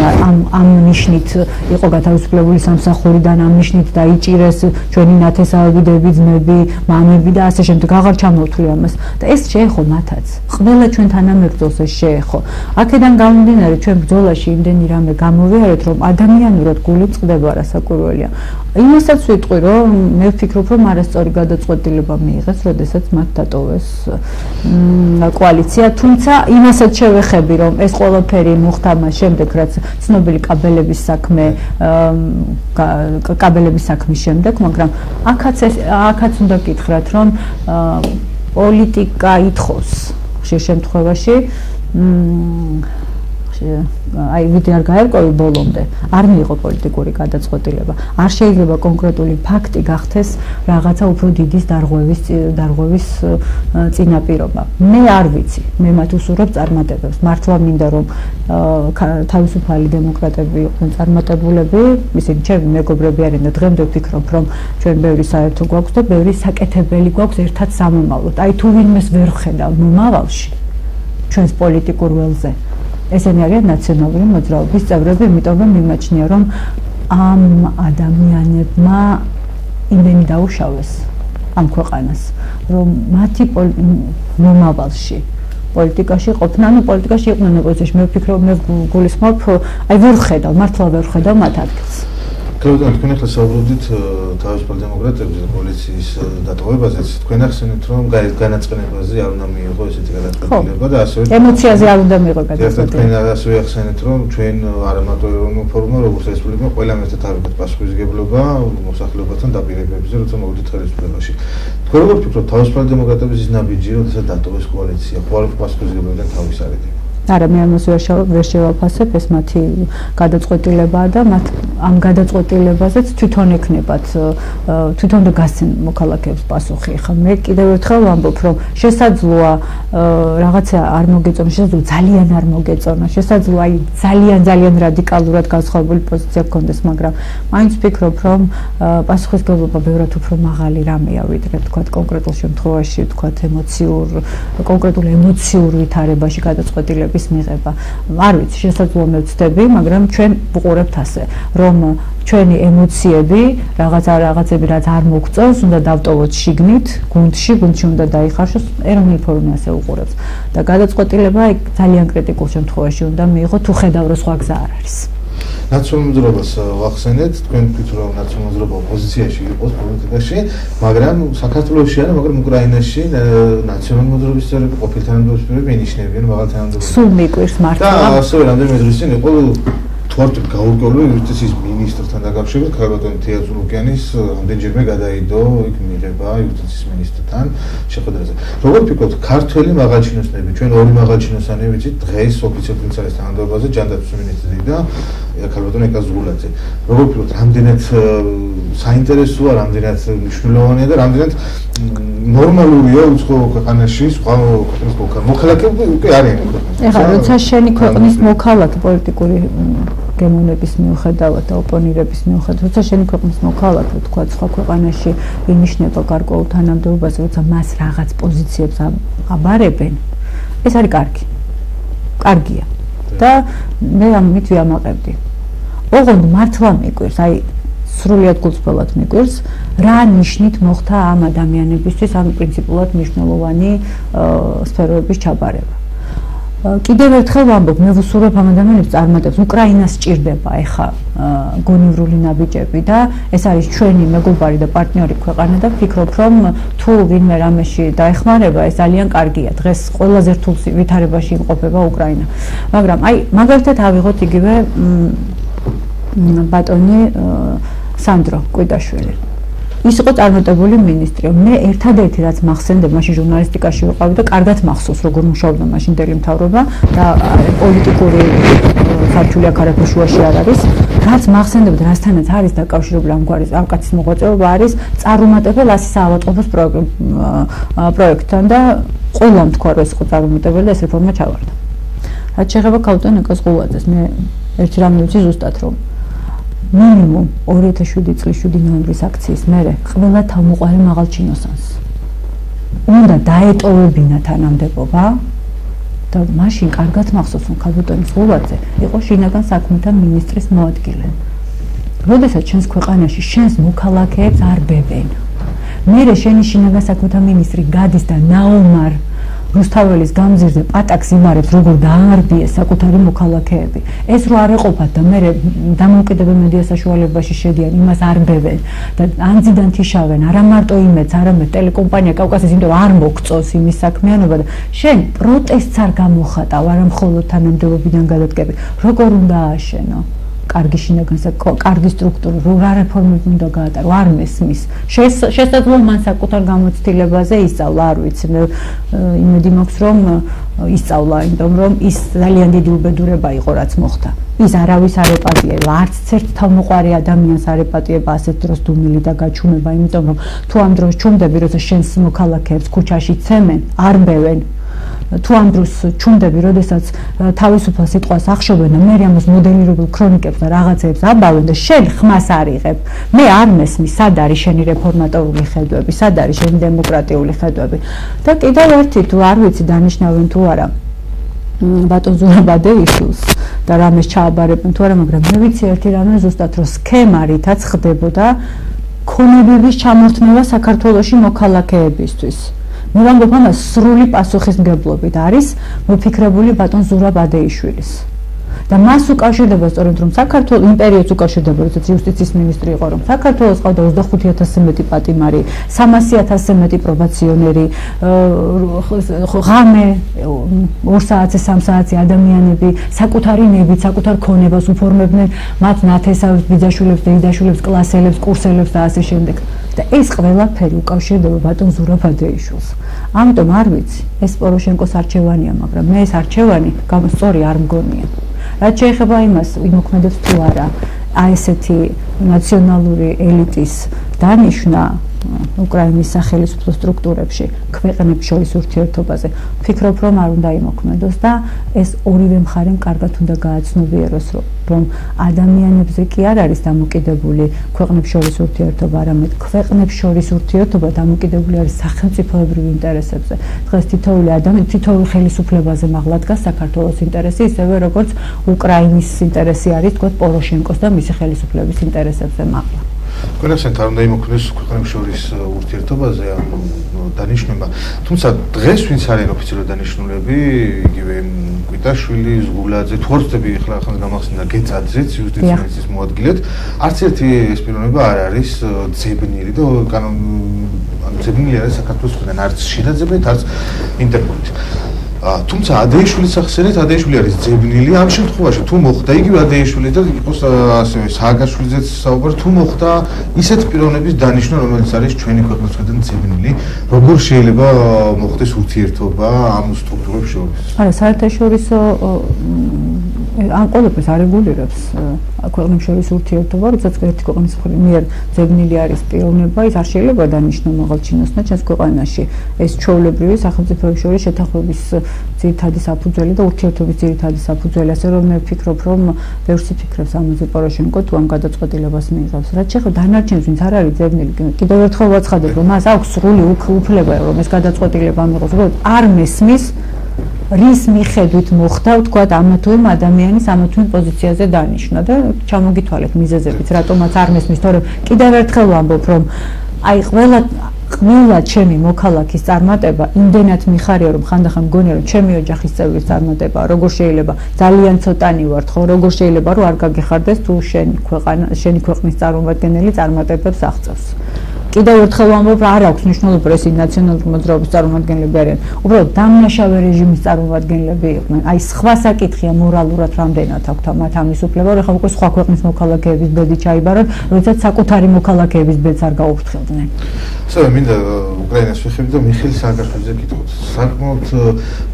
ამ ნიშნით იყო გათავისუფლებული სამსახურიდან, ამ ნიშნით დაიჭირეს ჩვენი ნათესავები, ძმები, მამები და ასე შემდეგ. აღარ ჩამოვთვლი ამას და ეს შეეხო მათაც. ყველა ჩვენ თანამებრძოლს ეს შეეხო. აქედან გამომდინარე ჩვენ ბრძოლაში იმდენი რამე გამოვიარეთ, რომ ადამიანურად გული წყდება რასაკვირველია. იმასაც ვიტყვი, რომ მე ვფიქრობ, რომ არასწორი გადაწყვეტილება მიიღეს, როდესაც მათ დატოვეს კოალიცია, თუმცა იმასაც შევეხები, რომ ეს ყველაფერი მოხდა მას შემდეგ, რაც ცნობილი კაბელების საქმის შემდეგ, მაგრამ აქაც უნდა გითხრათ, რომ პოლიტიკა ითხოვს ხშირ შემთხვევაში აი ვიდრე არ გაერკვევი ბოლომდე, არ მიიღო პოლიტიკური გადაწყვეტილება. არ შეიძლება კონკრეტული ფაქტი გახდეს რაღაცა უფრო დიდი დარღვევის წინაპირობა. მე არ ვიცი, მე მათ უსურვებ წარმატებებს. მართლა მინდა რომ თავისუფალი დემოკრატები იყვნენ წარმატებულები, ისინი ჩემი მეგობრები არიან და დღემდე ვფიქრობ, რომ ჩვენ ბევრი საერთო გვაქვს და ბევრი საკეთებელი გვაქვს ერთად სამომავლოდ. აი თუ ვინმეს ვერ ვხედავ მომავალში ჩვენს პოლიტიკურ ველზე. ესენი არიან ნაციონალური მოძრაობის წევრები, იმიტომ რომ მიმაჩნია, რომ ამ ადამიანებმა იმენი დაუშავეს ამ ქვეყანას, რომ მათი მომავალში პოლიტიკაში ყოფნა, ანუ პოლიტიკაში იყვნენ ოპოზიციაში. მე ვფიქრობ, მე გულისხმობ, აი ვერ ვხედავ, მართლა ვერ ვხედავ მათ ადგილს. Clar, თქვენ ახლა საუბრობდით თავისუფალ დემოკრატებზე და პოლიციის დატოვებაზე, თქვენ ახსენეთ, რომ განაწყენებაზე არ უნდა მიიღო ესეთი გადაწყვეტილება და ასევე ემოციაზე არ უნდა მიიღო გადაწყვეტილება. თქვენ ასევე ახსენეთ, რომ ჩვენ არა მარტო ეროვნულ ფორუმმა, როგორც რესპუბლიკა, ყველამ ერთად არ ვიყოთ პასუხისმგებლობა მოსახლეობასთან დაპირებებზე, როცა მოვიდეთ ხელისუფლებაში. თქვენ როგორ ფიქრობთ, თავისუფალი დემოკრატების ის ნაბიჯი, როდესაც დატოვეს კოალიცია, ხო არ პასუხისმგებლობიდან თავის არიდება? არა, მე ამას ვერ შევაფასებ, ეს მათი გადაწყვეტილებაა და მათ ამ გადაწყვეტილებაზეც თვითონ ექნებათ, თვითონ და გასცენ მოქალაქეებს პასუხი. ხა მე კიდევ ერთხელ ვამბობ, რომ შესაძლოა რაღაცა არ მოგეწონა, შესაძლოა ძალიან არ მოგეწონა, შესაძლოა აი ძალიან რადიკალურად განსხვავებული პოზიცია გქონდეს, მაგრამ მაინც ვფიქრობ, რომ პასუხისმგებლობა ბევრად უფრო მაღალი რამეა, ვიდრე თქვათ კონკრეტულ შემთხვევაში, თქვათ კონკრეტულ ემოციურ ვითარებაში გადაწყვეტილება მიღება. არ ვიცი, შესაძლოა მე ვცდები, მაგრამ ჩვენ ვუყურებთ ასე, რომ ჩვენი ემოციები, რაღაცები რაც არ მოგწონს, უნდა დავტოვოთ შიგნით, გუნდში უნდა დაიხარშოს, ეროვნული ფორუმი ასე უყურებს. და გადაწყვეტილება ძალიან კრიტიკულ შემთხვევაში უნდა მიიღო, თუ ხედავ რომ სხვა გზა არ არის. ნაციონალურ მოძრაობას ვახსენეთ, თქვენ თქვით რომ ნაციონალურ მოძრაობა ოპოზიციაში იყოს პოლიტიკაში, მაგრამ საქართველოში არა, მაგრამ უკრაინაში ნაციონალურ მოძრაობის წევრები ყოფილი თანამდებობები ენიშნებიან მაღალ თანამდებობებს. სულ მიკვირს მართლა. და ასევე რამდენიმე დღის წინ იყო თვარტ გაურკვეველი იუსტიციის მინისტრთან დაკავშირებით, ქალბატონი თეა ზურუკიანის ამდენჯერმე გადაიდო იქ მიღება იუსტიციის მინისტრთან შეხვედრაზე. როგორ ფიქრობთ, ქართველი მაღალჩინოსნები, ჩვენ ორი მაღალჩინოსანი ვიცით, დღეს ოფიციალურ მიწარის თანამდებობაზე ჯანდაცვის მინისტრი და ქალბატონი ეკა ზღულაძე. როგორ ფიქრობთ, რამდენად საინტერესოა, რამდენად მნიშვნელოვანია და რამდენად ნორმალურია უცხო ქვეყანაში სხვა ქვეყნის მოქალაქეები უკვე არიან ქვეყანაში. ეხლა როცა შენი ქვეყნის მოქალაქე პოლიტიკური გემოვნების მიუხედავად და ოპონირების მიუხედავად, როცა შენი ქვეყნის მოქალაქე თქვა სხვა ქვეყანაში ინიშნება გარკვეულ თანამდებობაზე, როცა მას რაღაც პოზიციებს აბარებენ, ეს არის კარგია. და მე ამით ვიამაყებდი. ოღონდ მართლა მიკვირს, აი სრულიად გულწრფელად მიკვირს, რა ნიშნით მოხდა ამ ადამიანებისთვის ამ პრინციპულად მნიშვნელოვანი სფეროების ჩაბარება. კიდევ ერთხელ ვამბობ, მე ვუსურვებ ამ ადამიანებს წარმატებას. უკრაინას სჭირდება ეხა გონივრული ნაბიჯები და ეს არის ჩვენი მეგობარი და პარტნიორი ქვეყანა და ვფიქრობ, რომ თუ ვინმე რამეში დაეხმარება, ეს ძალიან კარგია. დღეს ყველაზე რთულ ვითარებაში იმყოფება უკრაინა. მაგრამ აი მაგალითად ავიღოთ იგივე ბატონი სანდრო კვიდაშვილი. ის იყო წარმატებული მინისტრი. მე ერთადერთი რაც მახსენდება, მაშინ ჟურნალისტიკაში ვიყავი და კარგად მახსოვს, როგორ მუშაობდა მაშინდელი მთავრობა და პოლიტიკური სარჩული აქ არაფერ შუაში არ არის. რაც მახსენდება, რასთანაც არის დაკავშირებული ამგვარი კაცის მოღვაწეობა არის წარუმატებელ ასი საავადმყოფოს პროექტთან და ყველამ თქვა, რომ ეს იყო წარუმატებელი და ეს რეფორმა ჩავარდა. რაც შეეხება ქალბატონ ნიკოს ყულაძეს, მე ერთი რამე ვიცი ზუსტად, რომ მინიმუმ 2007 წლის 7 ნოემბრის აქციის მერე ყველა თავმოყარი მაღალჩინოსანს უნდა დაეტოვებინა თანამდებობა და მაშინ კარგად მახსოვს, რომ ქალბატონის ყულაძე იყო შინაგან საქმეთა მინისტრის მოადგილე. როდესაც ჩვენს ქვეყანაში შენს მოქალაქეებს არ ბებენ, მერე შენი შინაგან საქმეთა მინისტრი გადის და ნაომარ რუსთაველის გამზირზე პატაკს იმარებს, როგორ დაარბიეს საკუთარი მოქალაქეები. ეს რო არ ეყოფათ და მე დამოუკიდებელ მედია საშუალებაში შედიან, იმას არ ბევენ და ანძიდან თიშავენ, არა მარტო იმედს, არამედ ტელეკომპანია კავკასიის, იმიტომ რომ არ მოგწოს იმის საქმიანობა და შენ პროტესტს არ გამოხატავ, არა მხოლოდ თანამდებობიდან გადადგები. როგორ უნდა ააშენო? კარგი შინაგან კარგი სტრუქტურა, რა რეფორმები უნდა გაატარო, არ მესმის. შესაძლოა მან საკუთარ გამოცდილებაზე ისწავლა, არ ვიცი, მე იმედი მაქვს, რომ ისწავლა, იმიტომ რომ ის ძალიან დიდი უბედურება იყო, რაც მოხდა. ის არავის არ ეპატიება, არც ერთ თავმოყარი ადამიანს არ ეპატიება ასეთ დროს დუმილი და გაჩუმება, იმიტომ რომ თუ ამ დროს ჩუმდები, როცა შენს მოქალაქეებს ქუჩაში ცემენ, არ ბევენ. თუ ამ დროს ჩუმდები, როდესაც თავისუფალ სიტყვას ახშობენ და მე ამას მოდელირებულ ქრონიკებს და რაღაცებს აბავენ და შენ ხმას არ იღებ. მე არ მესმის, სად არის შენი რეფორმატორული ხედვები, სად არის შენი დემოკრატიული ხედვები. და კიდევ ერთი თუ არ ვიცი დანიშნავენ თუ არა ბატონ ზურაბადეიშვილს და რამეს ჩააბარებენ თუ არა, მაგრამ მე ვიცი ერთი რამე ზუსტად, რომ სქემა რითაც ხდებოდა ქონებების ჩამორთმევა საქართველოში მოქალაქეებისთვის. მე ვამბობ, ამას სრული პასუხისმგებლობით არის მოფიქრებული ბატონ ზურაბადეიშვილის. და მას უკავშირდება სწორედ რომ საქართველოს იმპერიას უკავშირდება, როდესაც იუსტიციის მინისტრი იყო, რომ საქართველოს ყავდა 25000-ზე მეტი პატიმარი, 300.000-ზე მეტი პრობაციონერი, ღამე 2 საათზე 3 საათზე ადამიანები საკუთარი ნებით, საკუთარ ქონებას უფორმებდნენ მათ ნათესავს, ბიძაშვილებს, დეიდაშვილებს, კლასელებს, კურსელებს და ასე შემდეგ. და ეს ყველაფერი უკავშირდება ბატონ ზურაბადეიშვილს. ამიტომ არ ვიცი, ეს პოროშენკოს არჩევანია, მაგრამ მე ეს არჩევანი სწორი არ მგონია. რაც შეეხება იმას, იმოქმედებს თუ არა აი ესეთი ნაციონალური ელიტის დანიშვნა უკრაინის სახელმწიფო სტრუქტურებში, ქვეყნებს შორის ურთიერთობაზე, ვფიქრობ, რომ არ უნდა იმოქმედოს და ეს ორივე მხარემ კარგად უნდა გააცნობიეროს, რომ ადამიანებზე კი არ არის დამოკიდებული ქვეყნებს შორის ურთიერთობა, არამედ ქვეყნებს შორის ურთიერთობა დამოკიდებული არის სახელმწიფოებრივ ინტერესებზე. დღეს თითოეული ადამიანი თითოეულ ხელისუფლებაზე მაღლა დგას საქართველოს ინტერესი, ისევე როგორც უკრაინის ინტერესი არის, თქო, პოროშენკოს და მისი ხელისუფლების ინტერესებზე მაღლა. კონსენთ არ უნდა იმოქმედოს ქვეყნებს შორის ურთიერთობაზე ამ დანიშნულება. თუმცა დღეს ვინც არიან ოფიციალურად დანიშნულები, იგივე კვიტაშვილი, ზღულაძე, თორცდები ახლა გამახსენდა გეწაძეც იუსტიციის მინისტრის მოადგილედ, არც ერთი ეს პიროვნება არ არის ძებნილი და ძებნილი არის საქართველოსთან, არც შინაძებნით, არც ინტერპოლის. თუმცა ადეიშვილის სახსენით, ადეიშვილი არის ძებნილი ამ შემთხვევაში, თუ მოხდა იგივე ადეიშვილი და იყოს ასევე სააკაშვილიძეც საუბარი, თუ მოხდა ისეთ პიროვნების დანიშვნა, რომელიც არის ჩვენი ქვეყნის მხრიდან ძებნილი, როგორ შეიძლება მოხდეს ურთიერთობა ამ სტრუქტურებს შორის? არა, საერთაშორისო ამ ყველაფერს არეგულირებს ქვეყნებს შორის ურთიერთობა, როდესაც ერთი ქვეყნის მიერ ძებნილი არის პიროვნება, ის არ შეიძლება დანიშნო მაღალჩინოსნა ჩვენს ქვეყანაში. ეს ჩვეულებრივი სახელმწიფოების შორის შეთანხმების ძირითადი საფუძველი და ურთიერთობის ძირითადი საფუძველი, ასე რომ მე ვფიქრობ, რომ ბევრს ფიქრობს ამაზე პოროშენკო თუ ამ გადაწყვეტილებას მიიღებს. რაც შეეხება დანარჩენს, ვინც არ არის ძებნილი, კიდევ ერთხელ ვაცხადებ, რომ მას აქვს სრული უფლება, რომ ეს გადაწყვეტილება მიიღოს, უბრალოდ არ მესმის რის მიხედვით მოხდა, ვთქვათ, ამა თუ იმ ადამიანის ამა თუ იმ პოზიციაზე დანიშნა და ჩამოგითვალეთ მიზეზებიც, რატომაც არ მესმის, თორემ კიდევ ერთხელ ვამბობ, რომ აი ყველა ჩემი მოქალაქის წარმატება იმდენად მიხარია, რომ ხანდახან მგონია, რომ ჩემი ოჯახის წევრის წარმატება, როგორ შეიძლება ძალიან ცოტანი ვართ, ხო, როგორ შეიძლება რომ არ გაგეხარდეს თუ შენი ქვეყნის წარმომადგენელი წარმატებებს აღწევს. კიდევ ერთხელ ვამბობ, არ აქვს მნიშვნელობა, ეს ნაციონალური მოძრაობის წარმომადგენლები არიან. უბრალოდ დამნაშავე რეჟიმის წარმომადგენლები იყვნენ. აი სხვა საკითხია მორალურად რამდენად აქვთ მათ ამის უფლება, რომ ახლა უკვე სხვა ქვეყნის მოქალაქეების ბედი ჩაიბარონ, როდესაც საკუთარი მოქალაქეების ბედს არ გაუფრთხილდნენ. ასევე მინდა უკრაინას ვიხილოთ და მიხეილ სააკაშვილიზე გითხოთ. საკმაოდ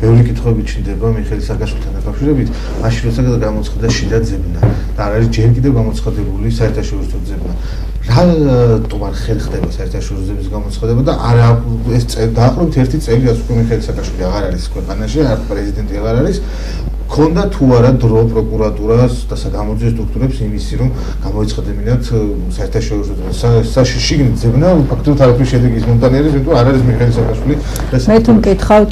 ბევრი კითხვები ჩნდება მიხეილ სააკაშვილთან დაკავშირებით, მაშინ როცა გამოცხადდა შიდა ძებნა და არ არის ჯერ კიდევ გამოცხადებული საერთაშორისო ძებნა. რატომ არ ხერხდება საერთაშორისო ძებნის გამოცხადება და არა ეს დაახლოებით ერთი წელი რაც უკვე მიხეილ სააკაშვილი აღარ არის ქვეყანაში, არ პრეზიდენტი აღარ არის. ქონდა თუ არა დრო პროკურატურას და საგამოძიებო სტრუქტურებს იმისი, რომ გამოიცხადებინათ საერთაშორისო შიგნით ძებნა ფაქტობრივად არაფრის შედეგის მომტანიერი, იმიტომ არ არის მიხეილ სააკაშვილი. მე თუ მკითხავთ,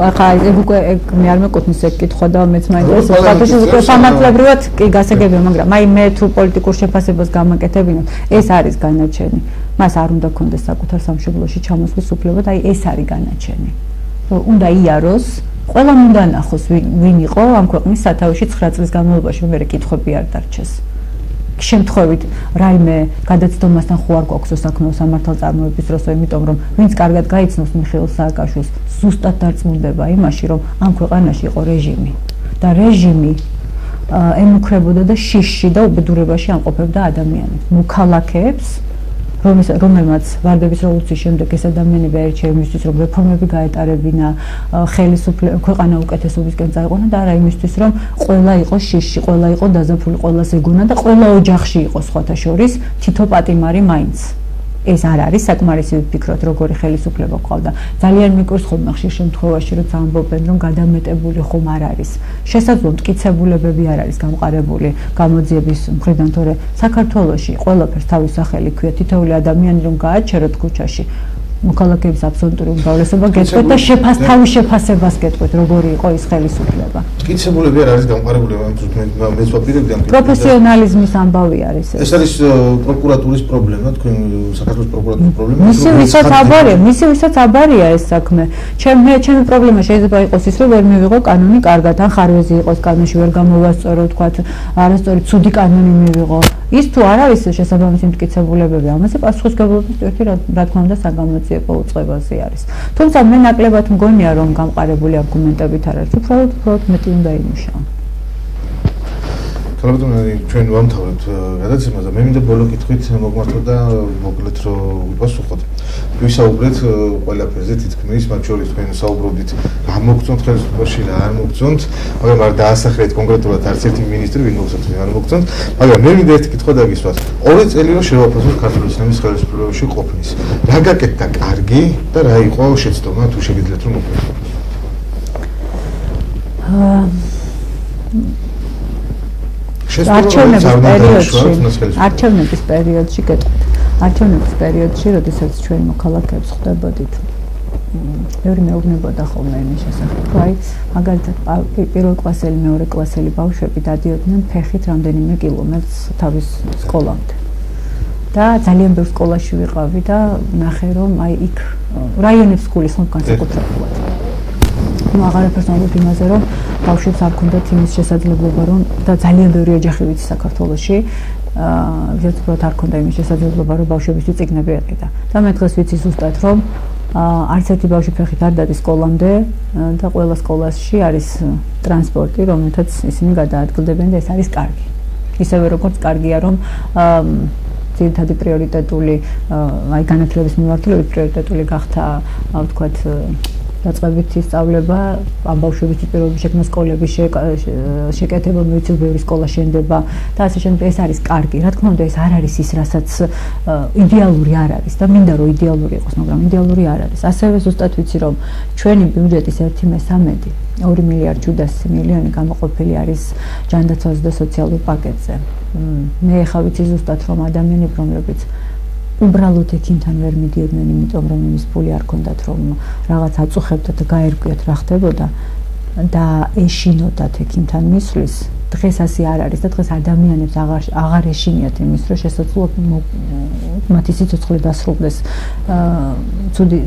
ახლა ეგ უკვე მე არ მეკუთვნის ეგ კითხვა და მეც მაინტერესებს. ფაქტობრივად უკვე სამართლებრივად კი გასაგებია, მაგრამ აი მე თუ პოლიტიკურ შეფასებას გამაკეთებინებ, ეს არის განაჩენი. მას არ უნდა ქონდეს საკუთარ სამშობლოში ჩამოსვლის უფლება და აი ეს არის განაჩენი. რომ უნდა იაროს ყველამ უნდა ნახოს ვინ იყო ამ ქვეყნის სათავეში 9 წლის განმავლობაში, რომ მე კითხვები არ დარჩეს. შემთხვევით რაიმე გადაცდომასთან ხო არ გვაქვს საქმე სამართალწარმოების დროს, იმიტომ რომ ვინც კარგად გაიცნობს მიხეილ სააკაშვილს, ზუსტად დარწმუნდება იმაში, რომ ამ ქვეყანაში იყო რეჟიმი და რეჟიმი ემუქრებოდა და შიშში და უბედურებაში ამყოფებდა ადამიანებს, მოქალაქეებს, რომელმაც ვარდების რევოლუციის შემდეგ ეს ადამიანები აირჩია იმისთვის, რომ რეფორმები გაეტარებინა, ქვეყანა უკეთესობისკენ წაიყვანა და არა იმისთვის, რომ ყველა იყოს შიში, ყველა იყო დაზაფული, ყველას ეგონა და ყველა ოჯახში იყო სხვათა შორის თითო პატიმარი მაინც. ეს არ არის საკმარისი ვფიქროთ, როგორი ხელისუფლება გვყავდა. ძალიან მიკვირს ხოლმე ხშირ შემთხვევაში, როცა ამბობენ, რომ გადამეტებული ხომ არ არის. შესაძლოა მტკიცებულებები არ არის გამყარებული გამოძიების მხრიდან, თორე საქართველოში ყველაფერს თავის სახელი ქვია, თითოეული ადამიანი რომ გააჩეროთ ქუჩაში, მოქალაქეების აბსოლუტური უმრავლესობა გეტყვით და თავის შეფასებას გეტყვით, როგორი იყო ის ხელისუფლება. მტკიცებულები არ არის გამყარებული, მეც ვაპირებდი ამ პროფესიონალიზმის ამბავი არის ეს. ეს არის პროკურატურის პრობლემა, თქვენ საქართველოს პროკურატურის პრობლემა. მისი ვისაც აბარია ეს საქმე. ჩემი პრობლემა შეიძლება იყოს ის, რომ ვერ მივიღო კანონი კარგად, ან ხარვეზი იყოს კანონში, ვერ გამოვასწორო, თქვათ, არასწორი ცუდი კანონი მივიღო. ის თუ არ არის შესაბამისი მტკიცებულებები, ამაზე პასუხისმგებლობის ტვირთი რა თქმა უნდა საგამოძიებო უწყებაზე არის. თუმცა მე ნაკლებად მგონია, რომ გამყარებული არგუმენტებით არ არის, უბრალოდ მეტი უნდა იმუშაო. თალბატონი, ჩვენ ვამთავრებთ გადაცემას და მე მინდა ბოლო კითხვით მოგმართოთ და მოკლედ რომ ვიპასუხოთ. ვისაუბრეთ ყველაფერზე თითქმის, მათ შორის თქვენ საუბრობდით, რა მოგწონთ ხელისუფლებაში, რა არ მოგწონთ, მაგრამ არ დაასახელეთ კონკრეტულად არც ერთი მინისტრი, ვინ მოგწონთ, ვინ არ მოგწონთ, მაგრამ მე მინდა ერთი კითხვა დაგისვათ. 2 წელი რომ შევაფასოთ ქართული სინემის ხელისუფლებაში ყოფნის. რა გაკეთდა კარგი და რა იყო შეცდომა, თუ შეგიძლიათ რომ მოგვიყვეთ? არჩევნების პერიოდში გეტყვით. არჩევნების პერიოდში, როდესაც ჩვენ მოქალაქეებს ხვდებოდით, ბევრი მეუბნებოდა ხოლმე იმის შესახებ, რომ აი, მაგალითად, პირველ კლასელი, მეორე კლასელი ბავშვები დადიოდნენ ფეხით რამდენიმე კილომეტრს თავის სკოლამდე. და ძალიან ბევრ სკოლაში ვიყავი და ნახე, რომ აი იქ რაიონებს გულისხმობ განსაკუთრებულად. აღარაფერს ამბობ იმაზე, რომ ბავშვებს არ ქონდათ იმის შესაძლებლობა, რომ და ძალიან ბევრი ოჯახი ვიცი საქართველოში, ვისაც არ ქონდა იმის შესაძლებლობა, რომ ბავშვებისთვის წიგნები ეყიდა. და მე დღეს ვიცი ზუსტად, რომ არც ერთი ბავშვი ფეხით არ დადის სკოლამდე და ყველა სკოლაში არის ტრანსპორტი, რომელთაც ისინი გადაადგილდებიან და ეს არის კარგი. ისევე როგორც კარგია, რომ ძირითადი პრიორიტეტული, აი განათლების მიმართულებით პრიორიტეტული გახდა, ვთქვათ, დაწყებითი სწავლება, ამ ბავშვების პირობებში შექმნა სკოლების შეკეთება, მეცნიერული ბევრი სკოლა შენდება და ასე შემდეგ. ეს არის კარგი. რა თქმა უნდა, ეს არ არის ის, რასაც იდეალური არ არის და მინდა რომ იდეალური იყოს, მაგრამ იდეალური არ არის. ასევე ზუსტად ვიცი რომ ჩვენი ბიუჯეტის 1/13, 2 მილიარდ 700 მილიონი გამოყოფილი არის ჯანდაცვაზე და სოციალურ პაკეტზე. მე ხა ვიცი ზუსტად რომ ადამიანები რომლებიც უბრალოდ ექიმთან ვერ მიდიოდნენ, იმიტომ რომ იმის ფული არ ქონდათ რომ რაღაც აწუხებდათ და გაერკვიათ რა ხდებოდა და ეშინოდათ ექიმთან მისვლის. დღეს ასე არ არის და დღეს ადამიანებს აღარ ეშინიათ იმის რომ შესაძლოა მათი სიცოცხლე დასრულდეს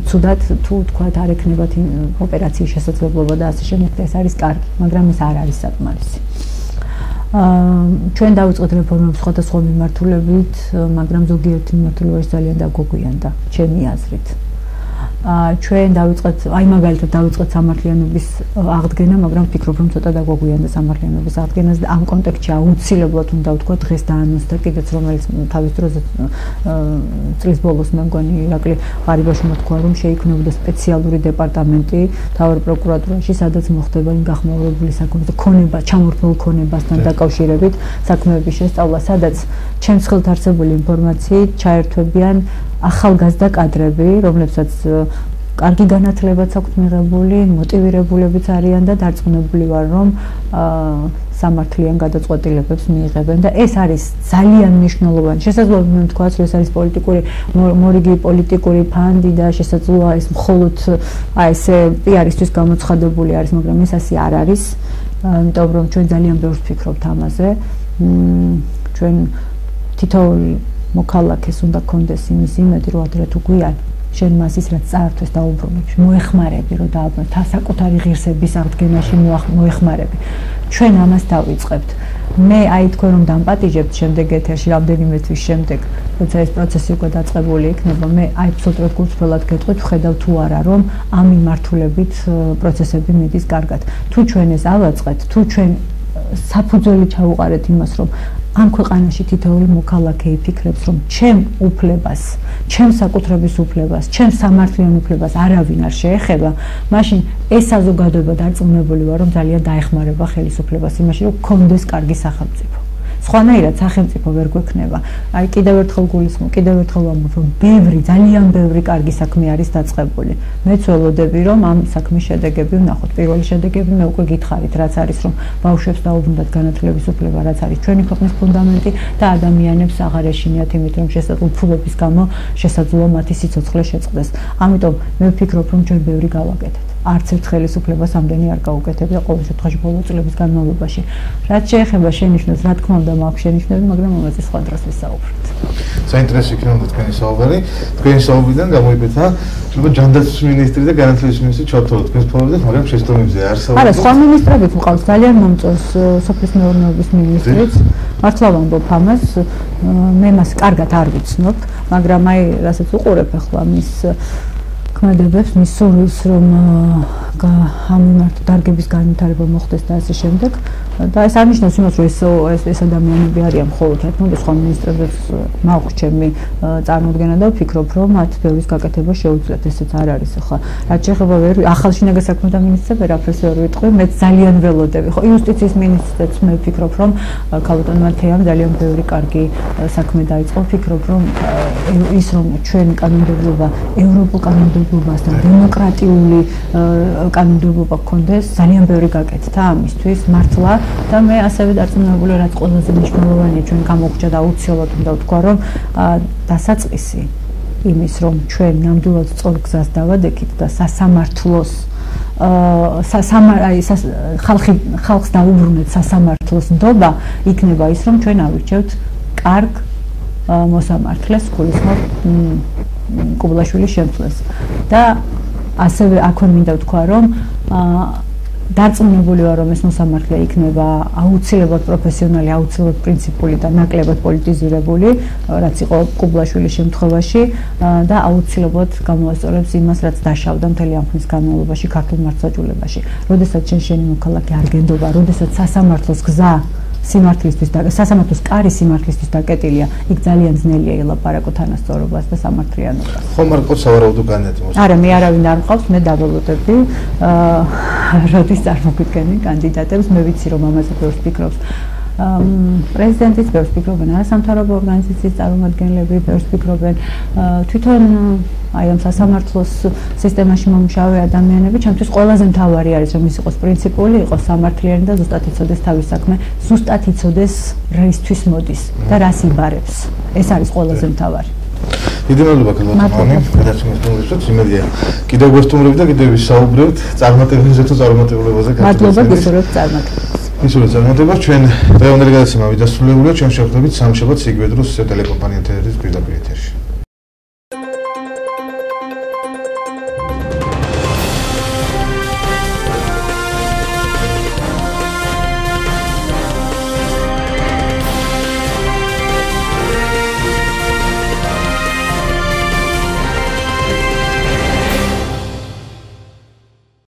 ცუდად თუ თქვათ არ ექნებათ ოპერაციის შესაძლებლობა და ასე შემდეგ. ეს არის კარგი, მაგრამ ეს არ არის საკმარისი. ჩვენ დავიწყეთ რეფორმებს სხვადასხვა მიმართულებით, მაგრამ ზოგიერთი მიმართულებაში ძალიან დაგვაგვიანდა, ჩემი აზრით. ჩვენ დავიწყეთ, აი მაგალითად დავიწყეთ სამართლიანობის აღდგენა, მაგრამ ვფიქრობ რომ ცოტა დაგვაგვიანდა სამართლიანობის აღდგენას და ამ კონტექსტში აუცილებლად უნდა ვთქვა დღეს დაანონსდა კიდეც რომელიც თავის დროზე წლის ბოლოს მე მგონი ირაკლი ღარიბაშვილმა თქვა რომ შეიქმნებოდა სპეციალური დეპარტამენტი მთავარ პროკურატურაში, სადაც მოხდება იმ გახმაურებული საქმეთა ქონება, ჩამორთმულ ქონებასთან დაკავშირებით საქმეების შესწავლა, სადაც ჩემს ხელთ არსებული ინფორმაციით ჩაერთვებიან ახალგაზრდა კადრები, რომლებსაც კარგი განათლებაც აქვთ მიღებული, მოტივირებულებიც არიან და დარწმუნებული ვარ, რომ სამართლიან გადაწყვეტილებებს მიიღებენ და ეს არის ძალიან მნიშვნელოვანი. შესაძლოა მე ვთქვათ, რომ ეს არის პოლიტიკური მორიგი პოლიტიკური ფანდი და შესაძლოა ეს მხოლოდ აი ესე პიარისთვის გამოცხადებული არის, მაგრამ ეს ასე არ არის. იმიტომ რომ ჩვენ ძალიან ბევრს ვფიქრობთ ამაზე. ჩვენ თითოეული მოქალაქეს უნდა კონდეს იმის იმედი, რომ ადრე თუ გვიან შენ მას ის რაც წაართვეს დაუბრუნებს, მოეხმარები, რომ დააბრუნოს საკუთარი ღირსების აღდგენაში მოეხმარები. ჩვენ ამას დავიწყებთ. მე აი თქვენ რომ დამპატიჟებთ შემდეგ ეთერში რამდენიმე თვის შემდეგ, როცა ეს პროცესი უკვე დაწყებული იქნება, მე აბსოლუტურად გულწრფელად გეტყვით, ვხედავ თუ არა რომ ამ მიმართულებით პროცესები მიდის კარგად. თუ ჩვენ ეს ავაწყეთ, თუ ჩვენ საფუძველი ჩავუყარეთ იმას, რომ ამ ქვეყანაში თითოეული მოქალაქე იფიქრებს, რომ ჩემ უფლებას, ჩემ საკუთრების უფლებას, ჩემ სამართლიან უფლებას არავინ არ შეეხება, მაშინ ეს საზოგადოება დარწმუნებული ვარ, რომ ძალიან დაეხმარება ხელისუფლებას იმაში, რომ გქონდეს კარგი სახელმწიფო. სხვანაირად სახელმწიფო ვერ გვექნება. აი კიდევ ერთხელ გულისხმობ, კიდევ ერთხელ ვამბობ, რომ ძალიან ბევრი კარგი საქმე არის დაწყებული. მეც ველოდები, რომ ამ საქმის შედეგები ვნახოთ. პირველი შედეგები მე უკვე გითხარით, რაც არის, რომ ბავშვებს დაუბრუნდათ განათლების უფლება, რაც არის ჩვენი ქვეყნის ფუნდამენტი და ადამიანებს აღარ ეშინიათ იმით, რომ უფლების გამო შესაძლოა მათი სიცოცხლე შეწყდეს. ამიტომ მე ვფიქრობ, რომ ჩვენ ბევრი გავაკეთეთ. არც ერთ ხელისუფლებას ამდენი არ გაუკეთებია ყოველ შემთხვევაში ბოლო წლების განმავლობაში. რაც შეეხება შენიშვნებს, რა თქმა უნდა, მაქვს შენიშვნები, მაგრამ ამაზე სხვა დროს ვისაუბრებთ. საინტერესო იქნება თქვენი საუბარი. თქვენი საუბრიდან გამოიბეთა, რომ ჯანდაცვის მინისტრი და განათლების მინისტრი ჩართულობთ თქვენს ფორუმზე, მაგრამ შეცდომებზე არ საუბრობთ. არა, სხვა მინისტრებიც მყავს, ძალიან მომწონს სოფლის მეურნეობის მინისტრიც. მართლა ვამბობ ამას, მე მას კარგად არ ვიცნობ, მაგრამ აი, რასაც უყურებ ახლა მის ქმედებებს, მის სურვილს, რომ ამ მიმართ დარგების განვითარება მოხდეს და ასე შემდეგ. და ეს არნიშნავს იმას, რომ ეს ადამიანები არიან მხოლოდ რა თქმა უნდა სხვა მინისტრებიც მაქვს ჩემი წარმოდგენა და ვფიქრობ, რომ მათ ბევრის გაკეთება შეუძლიათ, ესეც არ არის ახლა. რაც შეეხება ახალ შინაგან საქმეთა მინისტრებს ვერაფერს ვერ ვიტყვი, მე ძალიან ველოდები. ხო, იუსტიციის მინისტრიც მე ვფიქრობ, რომ ქალბატონმა თეამ ძალიან ბევრი კარგი საქმე დაიწყო. ვფიქრობ, რომ ის რომ ჩვენი კანონმდებლობა ევროპულ კანონმდებლობასთან დემოკრატიული კანონმდებლობა გქონდეს, ძალიან ბევრი გაკეთდა ამისთვის მართლა და მე ასევე დარწმუნებული რაც ყველაზე მნიშვნელოვანია ჩვენ გამოგვჭა და აუცილებლად უნდა ვთქვა, რომ დასაწყისი იმის, რომ ჩვენ ნამდვილად სწორ გზას დავადექით და სასამართლოს ხალხს დაუბრუნეთ სასამართლოს ნდობა იქნება ის, რომ ჩვენ ავირჩევთ კარგ მოსამართლეს, გულისხმობ კუბლაშვილის შემცვლელს და ასევე აქვე მინდა ვთქვა, რომ დარწმუნებული ვარ, რომ ეს მოსამართლე იქნება აუცილებლად პროფესიონალი, აუცილებლად პრინციპული და ნაკლებად პოლიტიზირებული, რაც იყო კუბლაშვილის შემთხვევაში და აუცილებლად გამოასწორებს იმას, რაც დაშავდა მთელი ამ ხნის განმავლობაში ქართულ მართლმსაჯულებაში. როდესაც შენი მოქალაქე არ გენდობა, როდესაც სასამართლოს გზა სიმართლისთვის და სასამართლოს კარი სიმართლისთვის დაკეტილია, იქ ძალიან ძნელია ელაპარაკო თანასწორობას და სამართლიანობას. ხომ არ ყავს სავარაუდო განათება? არა, მე არავინ არ მყავს, მე დაველოდები. როდის წარმოგვიდგენენ კანდიდატებს, მე ვიცი რომ ამაზე ბევრს ფიქრობს. პრეზიდენტიც ბევრს ფიქრობენ არასამთავრობო ორგანიზაციის წარმომადგენლები, ბევრს ფიქრობენ თვითონ აი ამ სასამართლოს სისტემაში მომუშავე ადამიანები, ჩემთვის ყველაზე მთავარი არის რომ ის იყოს პრინციპული, იყოს სამართლიანი და ზუსტად იცოდეს თავის საქმე, ზუსტად იცოდეს რისთვის მოდის და რას იბარებს. ეს არის ყველაზე მთავარი. დიდი მადლობა ქალბატონი, გადაცემის მომწონს იმედია. კიდევ გვესტუმრები და კიდევ ვისაუბრებთ წარმატებებზე თუ წარმატებულებაზე გადაცემის. მადლობა გისურვებთ წარმატებას. მისურვებთ წარმატებას. ჩვენ დღევანდელი გადაცემა ვიდასრულებულია, ჩვენ შევხვდებით სამშაბათს იგივე დროს ტელეკომპანია თერეთის პირდაპირ ეთერში.